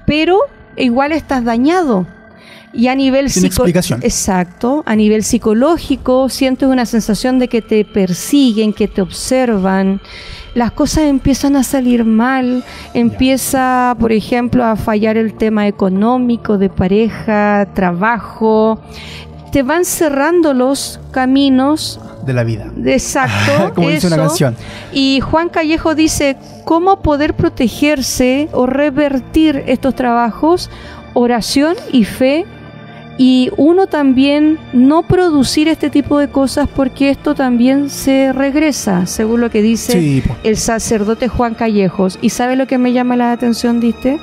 pero igual estás dañado. Y a nivel exacto, a nivel psicológico sientes una sensación de que te persiguen, que te observan. Las cosas empiezan a salir mal, empieza, por ejemplo, a fallar el tema económico, de pareja, trabajo. Te van cerrando los caminos de la vida. Exacto. Como dice una canción. Y Juan Callejo dice, ¿cómo poder protegerse o revertir estos trabajos? Oración y fe. Y uno también no producir este tipo de cosas, porque esto también se regresa, según lo que dice el sacerdote Juan Callejos. ¿Y sabe lo que me llama la atención, diste?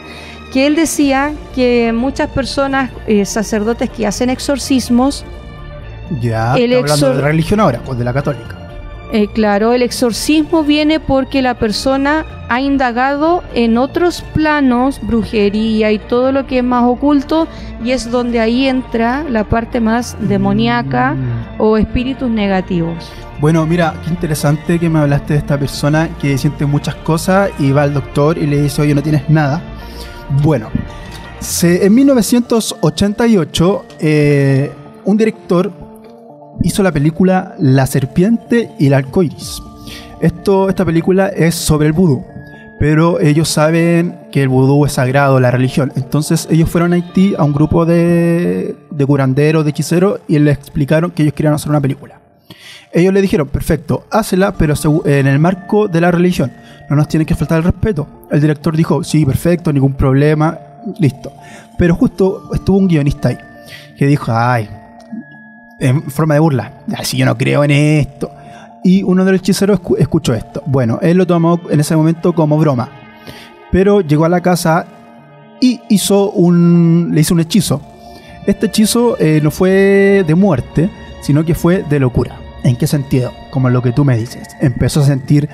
Que él decía que muchas personas, sacerdotes que hacen exorcismos... hablando de religión ahora, pues de la católica. Claro, el exorcismo viene porque la persona ha indagado en otros planos, brujería y todo lo que es más oculto, y es donde ahí entra la parte más demoníaca o espíritus negativos. Bueno, mira, qué interesante que me hablaste de esta persona que siente muchas cosas y va al doctor y le dice, oye, no tienes nada. Bueno, en 1988 un director hizo la película La serpiente y el arco iris. Esta película es sobre el vudú, pero ellos saben que el vudú es sagrado, la religión. Entonces ellos fueron a Haití a un grupo de curanderos, de hechiceros, y les explicaron que ellos querían hacer una película. Ellos le dijeron, perfecto, hácela, pero en el marco de la religión. No nos tiene que faltar el respeto. El director dijo, sí, perfecto, ningún problema, listo. Pero justo estuvo un guionista ahí que dijo, ay, en forma de burla. Si yo no creo en esto. Y uno de los hechiceros escuchó esto. Bueno, él lo tomó en ese momento como broma. Pero llegó a la casa y le hizo un hechizo. Este hechizo no fue de muerte, sino que fue de locura. ¿En qué sentido? Como lo que tú me dices. Empezó a sentir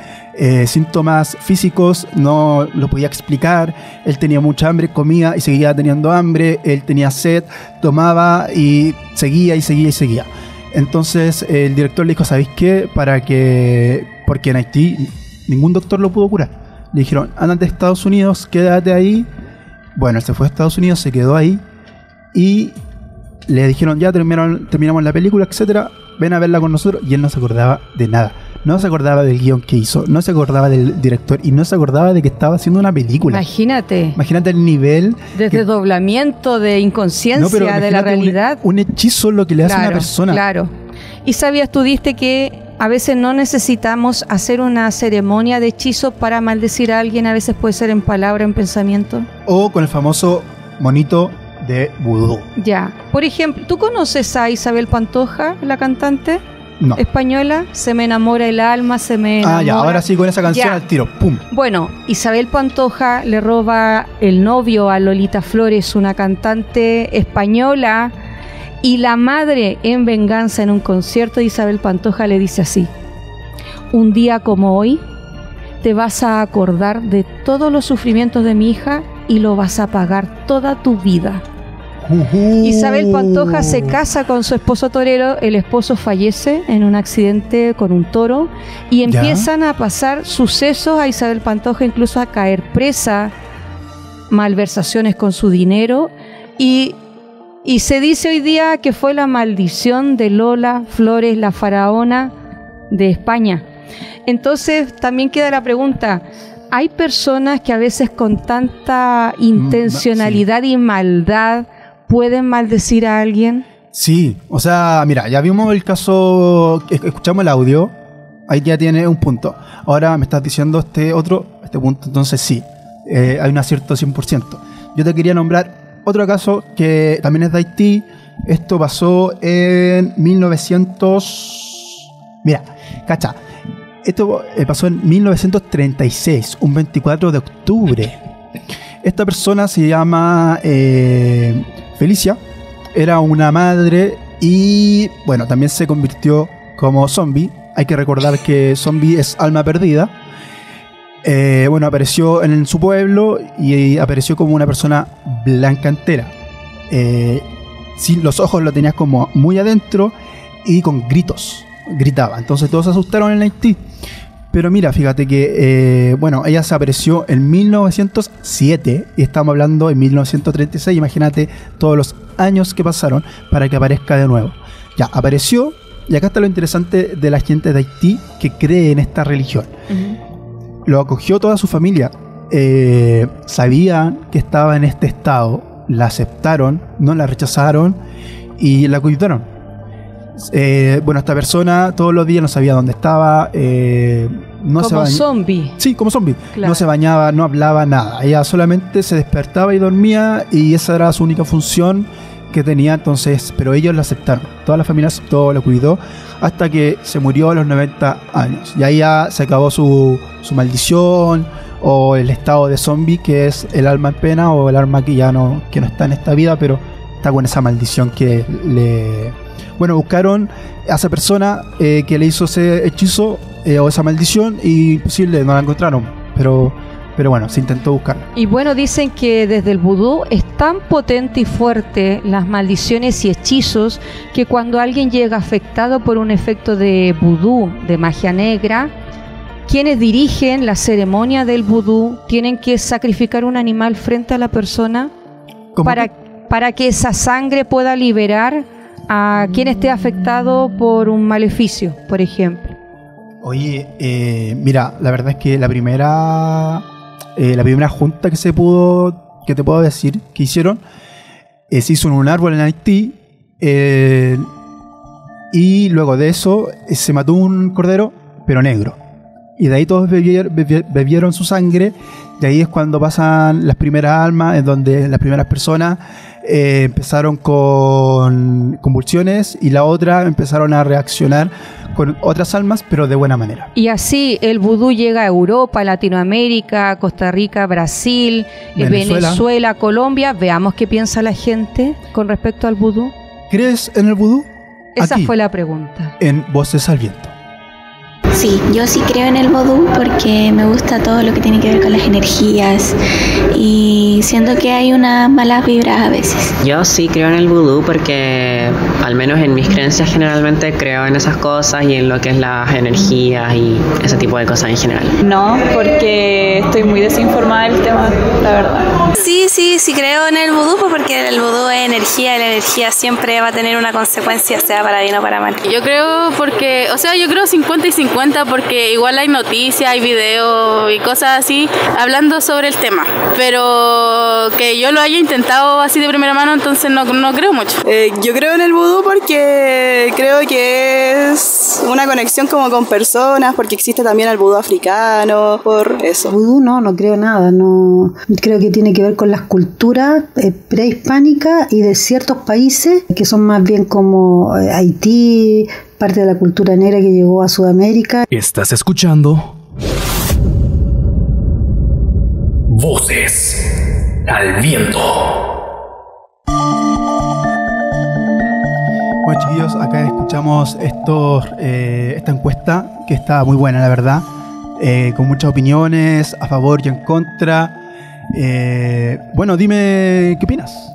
síntomas físicos, no lo podía explicar. Él tenía mucha hambre, comía y seguía teniendo hambre. Él tenía sed, tomaba y seguía y seguía y seguía. Entonces el director le dijo, ¿sabéis qué? Porque en Haití ningún doctor lo pudo curar. Le dijeron, ándate a Estados Unidos, quédate ahí. Bueno, él se fue a Estados Unidos, se quedó ahí. Y le dijeron, ya terminamos la película, etcétera, ven a verla con nosotros. Y él no se acordaba de nada. No se acordaba del guión que hizo, no se acordaba del director y no se acordaba de que estaba haciendo una película. Imagínate el nivel de desdoblamiento, de inconsciencia de la realidad. Un hechizo lo que le hace a una persona. Claro. ¿Y sabías, tú diste que a veces no necesitamos hacer una ceremonia de hechizo para maldecir a alguien? A veces puede ser en palabra, en pensamiento. O con el famoso monito de vudú. Ya. Por ejemplo, ¿tú conoces a Isabel Pantoja, la cantante? No. Española, Se me enamora el alma, se me enamora. Ah, ya, ahora sí, con esa canción al tiro, ¡pum! Bueno, Isabel Pantoja le roba el novio a Lolita Flores, una cantante española, y la madre, en venganza, en un concierto de Isabel Pantoja, le dice así: un día como hoy, te vas a acordar de todos los sufrimientos de mi hija y lo vas a pagar toda tu vida. Isabel Pantoja se casa con su esposo torero, el esposo fallece en un accidente con un toro y empiezan a pasar sucesos a Isabel Pantoja, incluso a caer presa, malversaciones con su dinero y se dice hoy día que fue la maldición de Lola Flores, la faraona de España. Entonces también queda la pregunta: ¿hay personas que a veces con tanta intencionalidad y maldad pueden maldecir a alguien? Sí, o sea, mira, ya vimos el caso, escuchamos el audio, ahí ya tiene un punto. Ahora me estás diciendo este punto, entonces sí, hay un acierto 100%. Yo te quería nombrar otro caso que también es de Haití. Esto pasó en 1900... Mira, cacha, esto pasó en 1936, un 24 de octubre. Esta persona se llama Felicia, era una madre y, bueno, también se convirtió como zombie. Hay que recordar que zombie es alma perdida. Bueno, apareció en su pueblo y apareció como una persona blanca entera. Los ojos lo tenías como muy adentro y con gritos, gritaba. Entonces todos se asustaron en Haití. Pero mira, fíjate que, bueno, ella se apareció en 1907 y estamos hablando en 1936. Imagínate todos los años que pasaron para que aparezca de nuevo. Ya, apareció, y acá está lo interesante de la gente de Haití que cree en esta religión. Lo acogió toda su familia. Sabían que estaba en este estado, la aceptaron, no la rechazaron y la cuidaron. Bueno, esta persona todos los días no sabía dónde estaba. Como zombie. Sí, como zombie. Claro. No se bañaba, no hablaba, nada. Ella solamente se despertaba y dormía y esa era su única función que tenía. Entonces, pero ellos la aceptaron. Toda la familia aceptó, la cuidó hasta que se murió a los 90 años. Y ahí ya se acabó su maldición o el estado de zombie, que es el alma en pena o el alma que no está en esta vida, pero está con esa maldición que le... Bueno, buscaron a esa persona que le hizo ese hechizo o esa maldición y posible no la encontraron, pero bueno, se intentó buscar. Y bueno, dicen que desde el vudú es tan potente y fuerte las maldiciones y hechizos que cuando alguien llega afectado por un efecto de vudú, de magia negra, quienes dirigen la ceremonia del vudú tienen que sacrificar un animal frente a la persona para que esa sangre pueda liberar a quien esté afectado por un maleficio, por ejemplo. Oye, mira, la verdad es que la primera junta que te puedo decir que hicieron, se hizo en un árbol en Haití, y luego de eso se mató un cordero, pero negro, y de ahí todos bebieron su sangre. De ahí es cuando pasan las primeras almas, en donde las primeras personas empezaron con convulsiones y la otra empezaron a reaccionar con otras almas, pero de buena manera. Y así el vudú llega a Europa, Latinoamérica, Costa Rica, Brasil, Venezuela, Colombia. Veamos qué piensa la gente con respecto al vudú. ¿Crees en el vudú? Esa Aquí, fue la pregunta. En Voces al Viento. Sí, yo sí creo en el vodú porque me gusta todo lo que tiene que ver con las energías y siento que hay unas malas vibras a veces. Yo sí creo en el vudú porque, al menos en mis creencias, generalmente creo en esas cosas y en lo que es las energías y ese tipo de cosas en general. No, porque estoy muy desinformada del tema, la verdad. Sí creo en el vudú porque el vudú es energía y la energía siempre va a tener una consecuencia, sea para bien o para mal. Yo creo porque, yo creo 50 y 50 porque igual hay noticias, hay videos y cosas así hablando sobre el tema, pero que yo lo haya intentado así de primera mano, entonces no creo mucho. Yo creo en el vudú porque creo que es una conexión como con personas, porque existe también el vudú africano, por eso. Vudú no creo nada, no creo que tiene que ver con las culturas prehispánicas y de ciertos países que son más bien como Haití, parte de la cultura negra que llegó a Sudamérica. Estás escuchando Voces al Viento. Bueno, chiquillos, acá escuchamos esta encuesta que está muy buena, la verdad, con muchas opiniones a favor y en contra. Bueno, dime, ¿qué opinas?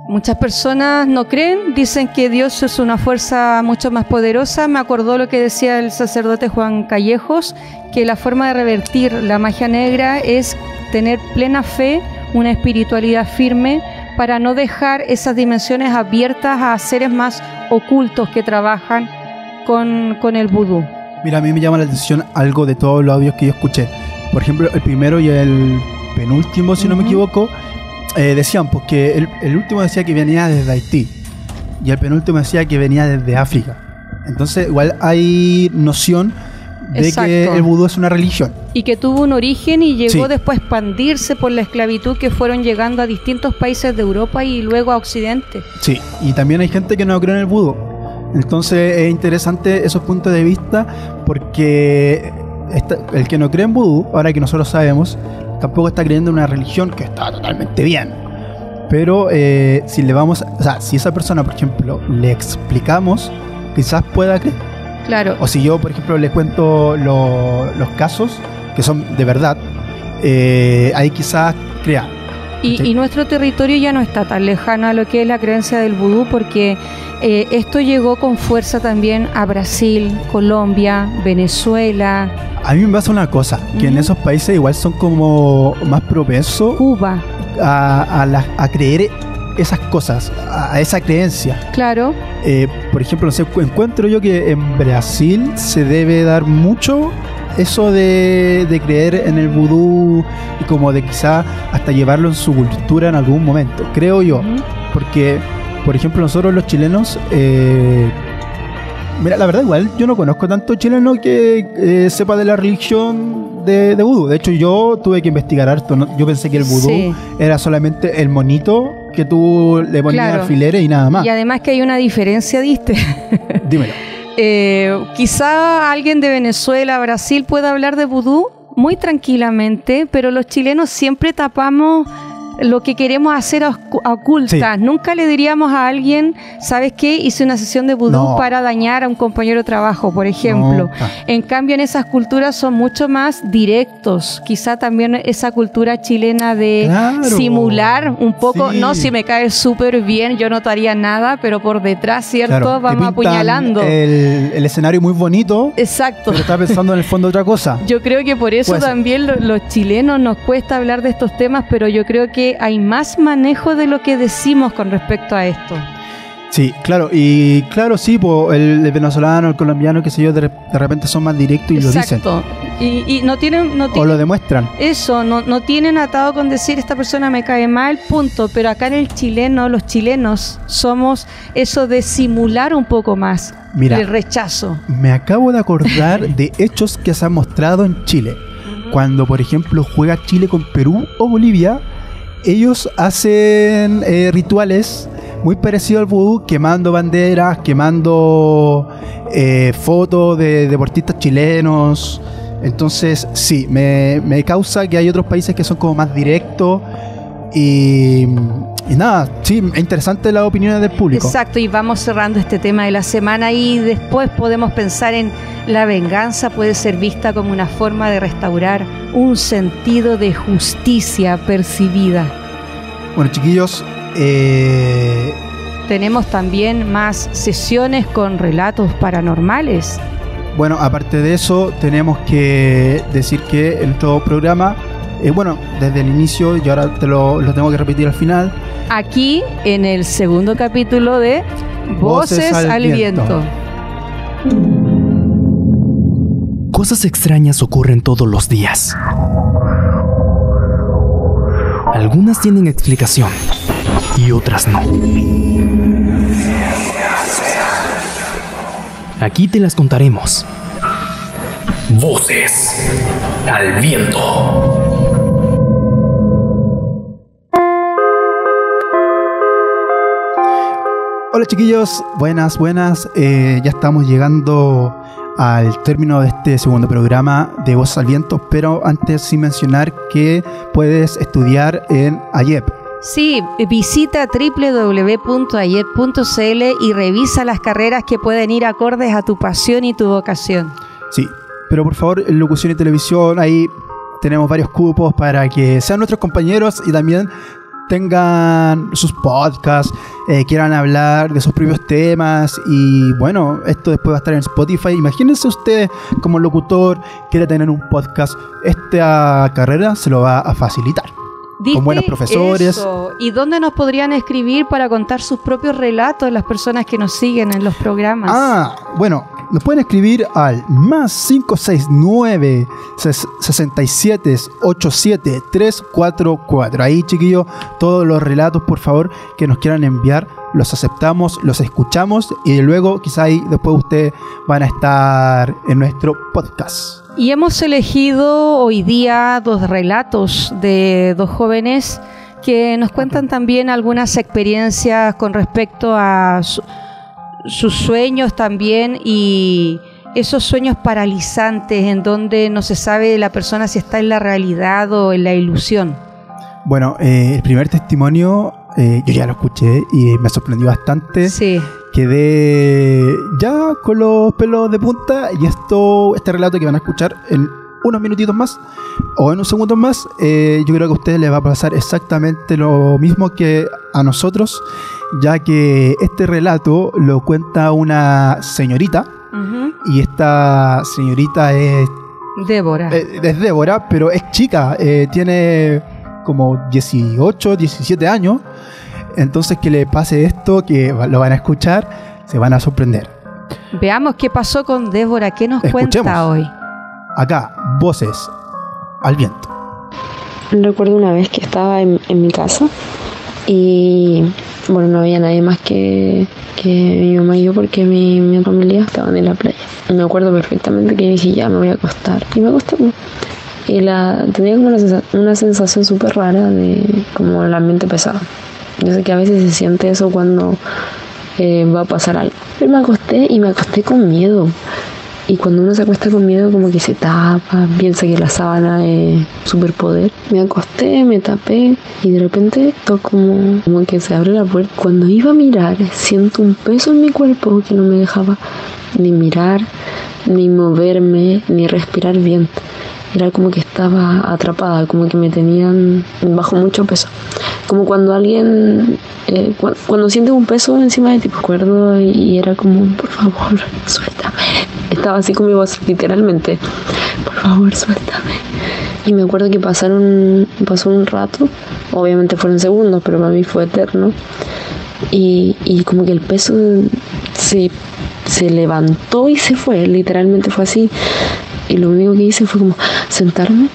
Muchas personas no creen, dicen que Dios es una fuerza mucho más poderosa. Me acordó lo que decía el sacerdote Juan Callejos, que la forma de revertir la magia negra es tener plena fe, una espiritualidad firme, para no dejar esas dimensiones abiertas a seres más ocultos que trabajan con el vudú. Mira, a mí me llama la atención algo de todos los audios que yo escuché. Por ejemplo, el primero y el penúltimo, si no me equivoco, decían, porque el último decía que venía desde Haití y el penúltimo decía que venía desde África. Entonces igual hay noción de Exacto. que el vudú es una religión. Y que tuvo un origen y llegó Sí. después a expandirse por la esclavitud que fueron llegando a distintos países de Europa y luego a Occidente. Sí, y también hay gente que no cree en el vudú. Entonces es interesante esos puntos de vista porque el que no cree en vudú, ahora que nosotros sabemos, tampoco está creyendo en una religión que está totalmente bien. Pero si esa persona, por ejemplo, le explicamos, quizás pueda creer. Claro. O si yo, por ejemplo, le cuento los casos que son de verdad, ahí quizás crea. Y nuestro territorio ya no está tan lejano a lo que es la creencia del vudú, porque esto llegó con fuerza también a Brasil, Colombia, Venezuela. A mí me pasa una cosa, que en esos países igual son como más propensos Cuba a creer esas cosas, a esa creencia. Claro. Por ejemplo, no sé, encuentro yo que en Brasil se debe dar mucho eso de creer en el vudú y como de quizá hasta llevarlo en su cultura en algún momento, creo yo. Porque, por ejemplo, nosotros los chilenos, mira, la verdad igual yo no conozco tanto chileno que sepa de la religión de vudú. De hecho, yo tuve que investigar harto, ¿no? Yo pensé que el vudú era solamente el monito que tú le ponías alfileres y nada más. Y además que hay una diferencia, ¿viste? Dímelo. Quizá alguien de Venezuela, Brasil pueda hablar de vudú muy tranquilamente, pero los chilenos siempre tapamos lo que queremos hacer ocultas. Sí. Nunca le diríamos a alguien, ¿sabes qué? Hice una sesión de vudú para dañar a un compañero de trabajo, por ejemplo. En cambio, en esas culturas son mucho más directos. Quizá también esa cultura chilena de simular un poco, no, si me cae súper bien, yo no te haría nada, pero por detrás, ¿cierto? Vamos apuñalando. El escenario muy bonito. Exacto. Pero está pensando en el fondo otra cosa. Yo creo que por eso también los chilenos nos cuesta hablar de estos temas, pero yo creo que hay más manejo de lo que decimos con respecto a esto. Sí, claro, y claro, sí, el venezolano, el colombiano, qué sé yo, de repente son más directos y lo dicen. Exacto. Y no tienen o lo demuestran. Eso, no tienen atado con decir esta persona me cae mal, punto. Pero acá en el chileno, los chilenos somos eso de simular un poco más. Mira, el rechazo. Me acabo de acordar de hechos que se han mostrado en Chile. Cuando, por ejemplo, juega Chile con Perú o Bolivia, ellos hacen rituales muy parecidos al vudú, quemando banderas, quemando fotos de deportistas chilenos. Entonces, sí, me causa que hay otros países que son como más directos. Y nada, sí, es interesante las opiniones del público. Exacto, y vamos cerrando este tema de la semana y después podemos pensar en la venganza puede ser vista como una forma de restaurar un sentido de justicia percibida. Bueno, chiquillos, tenemos también más sesiones con relatos paranormales. Bueno, aparte de eso, tenemos que decir que en nuestro programa, bueno, desde el inicio, y ahora te lo tengo que repetir al final. Aquí, en el segundo capítulo de Voces al Viento. Cosas extrañas ocurren todos los días. Algunas tienen explicación y otras no. Aquí te las contaremos. Voces al Viento. Hola chiquillos, buenas. Ya estamos llegando al término de este segundo programa de Voces al Viento, pero antes sí mencionar que puedes estudiar en AYEP. Sí, visita www.ayep.cl y revisa las carreras que pueden ir acordes a tu pasión y tu vocación. Sí, pero por favor, en locución y televisión, ahí tenemos varios cupos para que sean nuestros compañeros y también tengan sus podcasts, quieran hablar de sus propios temas. Y bueno, esto después va a estar en Spotify. Imagínense usted como locutor quiere tener un podcast, esta carrera se lo va a facilitar. Con buenos profesores. Eso. ¿Y dónde nos podrían escribir para contar sus propios relatos las personas que nos siguen en los programas? Bueno, nos pueden escribir al +569 67 87 344. Ahí, chiquillos, todos los relatos, por favor, que nos quieran enviar, los aceptamos, los escuchamos y luego quizá ahí después ustedes van a estar en nuestro podcast. Y hemos elegido hoy día 2 relatos de 2 jóvenes que nos cuentan también algunas experiencias con respecto a sus sueños también, y esos sueños paralizantes en donde no se sabe la persona si está en la realidad o en la ilusión. Este primer testimonio yo ya lo escuché y me sorprendió bastante. Sí. Quedé ya con los pelos de punta y este relato que van a escuchar en unos minutitos más o en unos segundos más, yo creo que a ustedes les va a pasar exactamente lo mismo que a nosotros, ya que este relato lo cuenta una señorita. Uh-huh. Y esta señorita es Débora. Es Débora, pero es chica, tiene como 18, 17 años. Entonces que le pase esto, que lo van a escuchar, se van a sorprender. Veamos qué pasó con Débora, qué nos cuenta hoy. Acá, Voces al Viento. Recuerdo una vez que estaba en mi casa y bueno, no había nadie más que mi mamá y yo, porque mi familia estaban en la playa. Me acuerdo perfectamente que dije, ya me voy a acostar, y me acosté. Y tenía como una sensación súper rara de como el ambiente pesado. Yo sé que a veces se siente eso cuando va a pasar algo. Pero me acosté con miedo. Y cuando uno se acuesta con miedo, como que se tapa, piensa que la sábana es superpoder. Me acosté, me tapé y de repente todo como que se abre la puerta. Cuando iba a mirar, siento un peso en mi cuerpo que no me dejaba ni mirar, ni moverme, ni respirar bien. Era como que estaba atrapada, como que me tenían bajo mucho peso. Como cuando alguien, cuando sientes un peso encima de ti, recuerdo, y era como, por favor, suéltame. Estaba así con mi voz, literalmente, por favor, suéltame. Y me acuerdo que pasó un rato, obviamente fueron segundos, pero para mí fue eterno. Y como que el peso se levantó y se fue, literalmente fue así. Y lo único que hice fue como sentarme,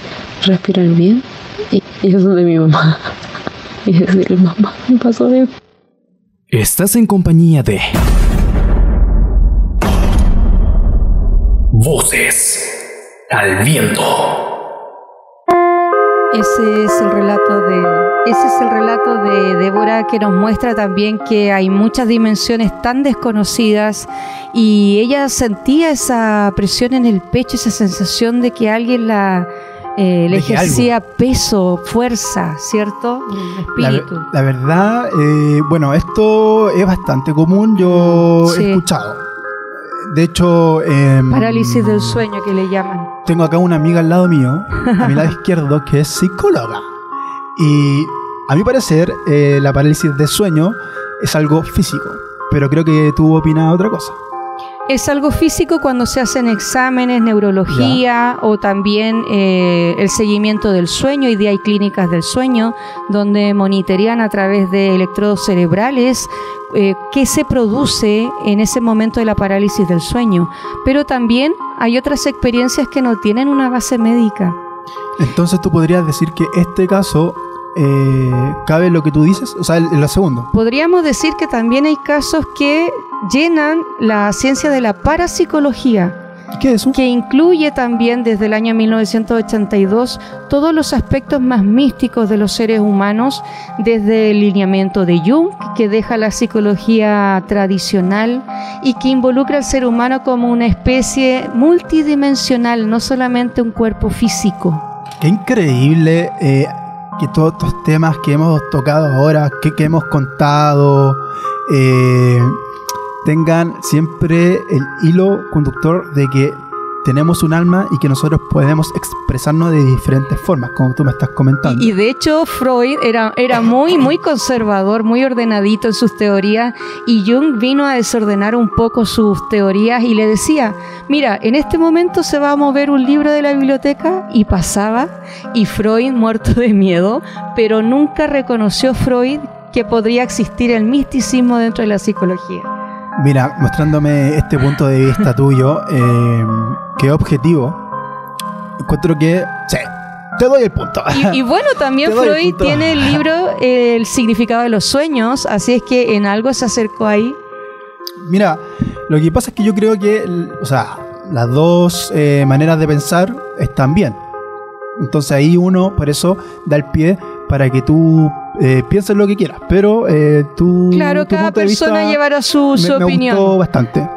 respirar bien y eso es de mi mamá. Y decirle, mamá, me pasó bien. Estás en compañía de Voces al Viento. Ese es el relato de Débora, que nos muestra también que hay muchas dimensiones tan desconocidas, y ella sentía esa presión en el pecho, esa sensación de que alguien le ejercía peso, fuerza, ¿cierto? El espíritu. La verdad, bueno, esto es bastante común, yo he escuchado. De hecho, parálisis del sueño, que le llaman. Tengo acá una amiga al lado mío, a mi lado izquierdo, que es psicóloga. Y a mi parecer, la parálisis del sueño es algo físico, pero creo que tú opinas otra cosa. Es algo físico cuando se hacen exámenes, neurología, o también el seguimiento del sueño. Hoy día hay clínicas del sueño donde monitorean a través de electrodos cerebrales qué se produce en ese momento de la parálisis del sueño. Pero también hay otras experiencias que no tienen una base médica. Entonces tú podrías decir que este caso cabe lo que tú dices, o sea, en la segunda. Podríamos decir que también hay casos que llenan la ciencia de la parapsicología. ¿Qué es eso? Que incluye también desde el año 1982 todos los aspectos más místicos de los seres humanos, desde el lineamiento de Jung, que deja la psicología tradicional y que involucra al ser humano como una especie multidimensional, no solamente un cuerpo físico. Qué increíble que todos estos temas que hemos tocado ahora, que hemos contado, tengan siempre el hilo conductor de que tenemos un alma y que nosotros podemos expresarnos de diferentes formas, como tú me estás comentando. Y de hecho Freud era muy conservador, muy ordenadito en sus teorías, y Jung vino a desordenar un poco sus teorías y le decía, mira, en este momento se va a mover un libro de la biblioteca, y pasaba, y Freud, muerto de miedo, pero nunca reconoció Freud que podría existir el misticismo dentro de la psicología. Mira, mostrándome este punto de vista tuyo, que objetivo, encuentro que sí, te doy el punto. Y bueno, también Freud tiene el libro El significado de los sueños, así es que en algo se acercó ahí. Mira, lo que pasa es que yo creo que, o sea, las dos maneras de pensar están bien. Entonces ahí uno, por eso, da el pie para que tú pienses lo que quieras, pero tú... Claro, cada persona llevará su opinión. Me gustó bastante.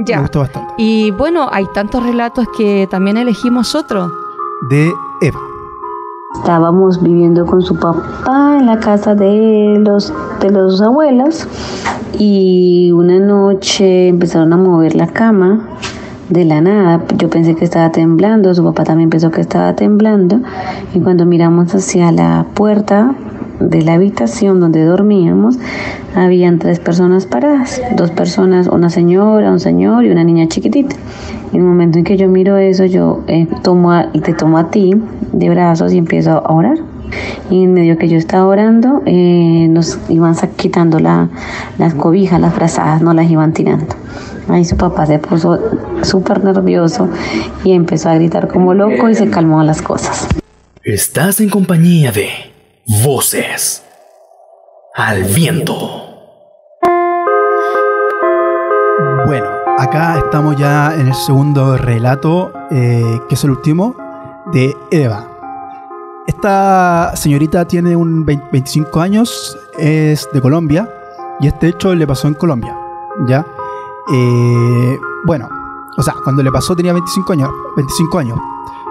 Ya. Me gustó bastante. Y bueno, hay tantos relatos que también elegimos otro. De Eva. Estábamos viviendo con su papá en la casa de los abuelos, y una noche empezaron a mover la cama de la nada. Yo pensé que estaba temblando, su papá también pensó que estaba temblando, y cuando miramos hacia la puerta de la habitación donde dormíamos, habían 3 personas paradas, 2 personas, una señora, un señor y una niña chiquitita. En el momento en que yo miro eso, yo te tomo a ti de brazos y empiezo a orar. Y en medio que yo estaba orando, nos iban quitando las cobijas, las frazadas, no las iban tirando. Ahí su papá se puso súper nervioso y empezó a gritar como loco, y se calmó las cosas. Estás en compañía de Voces al Viento. Bueno, acá estamos ya en el segundo relato, que es el último, de Eva. Esta señorita tiene 25 años, es de Colombia, y este hecho le pasó en Colombia, ¿ya? Bueno, o sea, cuando le pasó tenía 25 años,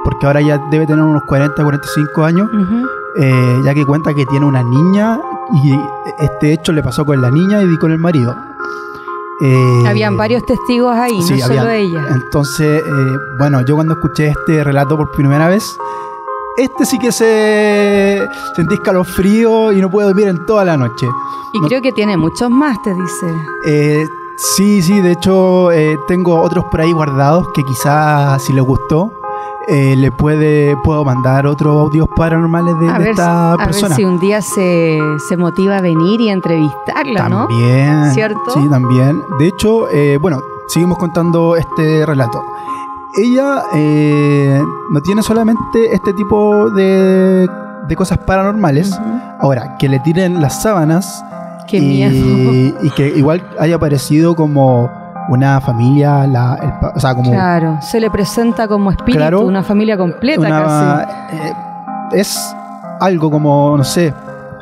porque ahora ya debe tener unos 40, 45 años, ya que cuenta que tiene una niña, y este hecho le pasó con la niña y con el marido. Habían varios testigos ahí, sí, no solo ella. Entonces, bueno, yo cuando escuché este relato por primera vez, sí que sentí escalofrío y no puedo dormir en toda la noche. Y creo que tiene muchos más, te dice. Sí, de hecho tengo otros por ahí guardados que quizás, si les gustó, puedo mandar otros audios paranormales de esta persona. A ver si un día se motiva a venir y a entrevistarla, ¿no? También, ¿cierto? Sí, también. De hecho, bueno, seguimos contando este relato. Ella no tiene solamente este tipo de cosas paranormales. Ahora, que le tiren las sábanas. ¡Qué miedo! Y que igual haya aparecido como una familia, o sea, como... Claro, se le presenta como espíritu, claro, una familia completa casi. es algo como, no sé,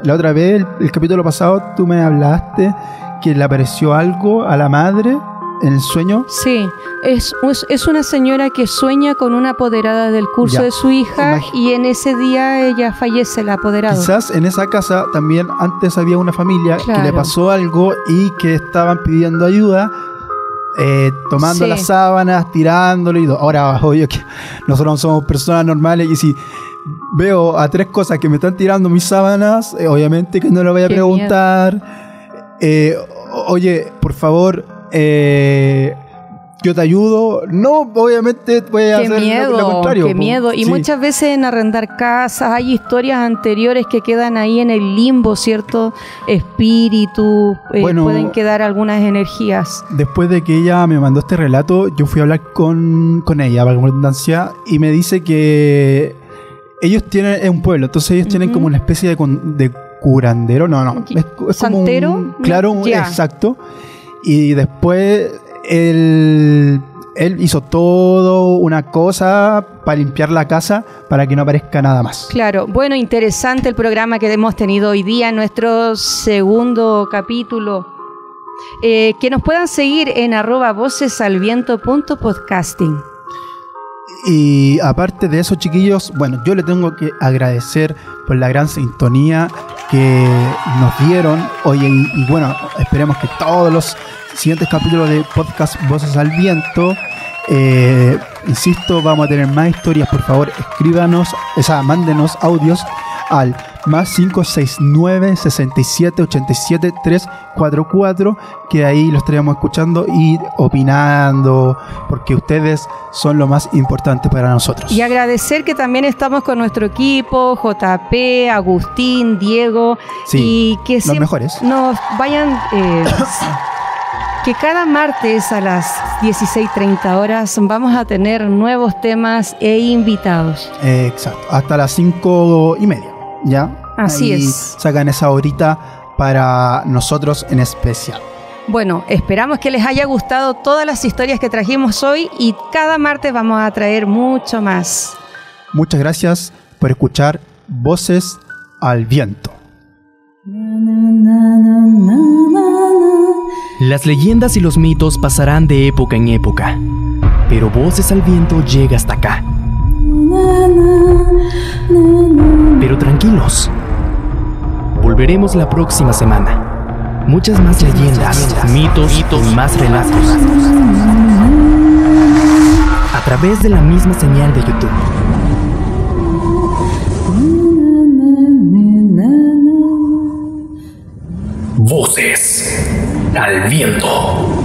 la otra vez, el capítulo pasado, tú me hablaste que le apareció algo a la madre en el sueño. Sí, es una señora que sueña con una apoderada del curso de su hija y en ese día ella fallece, la apoderada. Quizás en esa casa también antes había una familia que le pasó algo y que estaban pidiendo ayuda, tomando las sábanas, tirándolo y todo. Ahora, obvio que nosotros no somos personas normales y si veo a 3 cosas que me están tirando mis sábanas, obviamente que no lo voy a preguntar. Oye, por favor, yo te ayudo. No, obviamente voy a hacer lo contrario. Qué miedo. Y muchas veces en arrendar casas hay historias anteriores que quedan ahí en el limbo, ¿cierto? Espíritu, pueden quedar algunas energías. Después de que ella me mandó este relato, yo fui a hablar con ella, para la redundancia, y me dice que ellos tienen, es un pueblo, entonces ellos tienen como una especie de curandero, es ¿santero? Como claro, exacto. Y después él hizo todo una cosa para limpiar la casa para que no aparezca nada más. Claro, bueno, interesante el programa que hemos tenido hoy día, nuestro segundo capítulo. Que nos puedan seguir en @vocesalviento.podcasting. Y aparte de eso, chiquillos, bueno, yo le tengo que agradecer por la gran sintonía que nos dieron hoy y bueno, esperemos que todos los siguientes capítulos de podcast Voces al Viento, insisto, vamos a tener más historias. Por favor, escríbanos, mándenos audios al +569 67 87 344, que ahí lo estaríamos escuchando y opinando, porque ustedes son lo más importante para nosotros. Y agradecer que también estamos con nuestro equipo, JP, Agustín, Diego, y que los mejores nos vayan que cada martes a las 16:30 horas vamos a tener nuevos temas e invitados. Exacto, hasta las 5:30. ¿Ya? Así ahí es. Sacan esa horita para nosotros en especial. Bueno, esperamos que les haya gustado todas las historias que trajimos hoy y cada martes vamos a traer mucho más. Muchas gracias por escuchar Voces al Viento. Las leyendas y los mitos pasarán de época en época, pero Voces al Viento llega hasta acá. Pero tranquilos, volveremos la próxima semana. Muchas más leyendas, mitos y más relatos. A través de la misma señal de YouTube. Voces al Viento.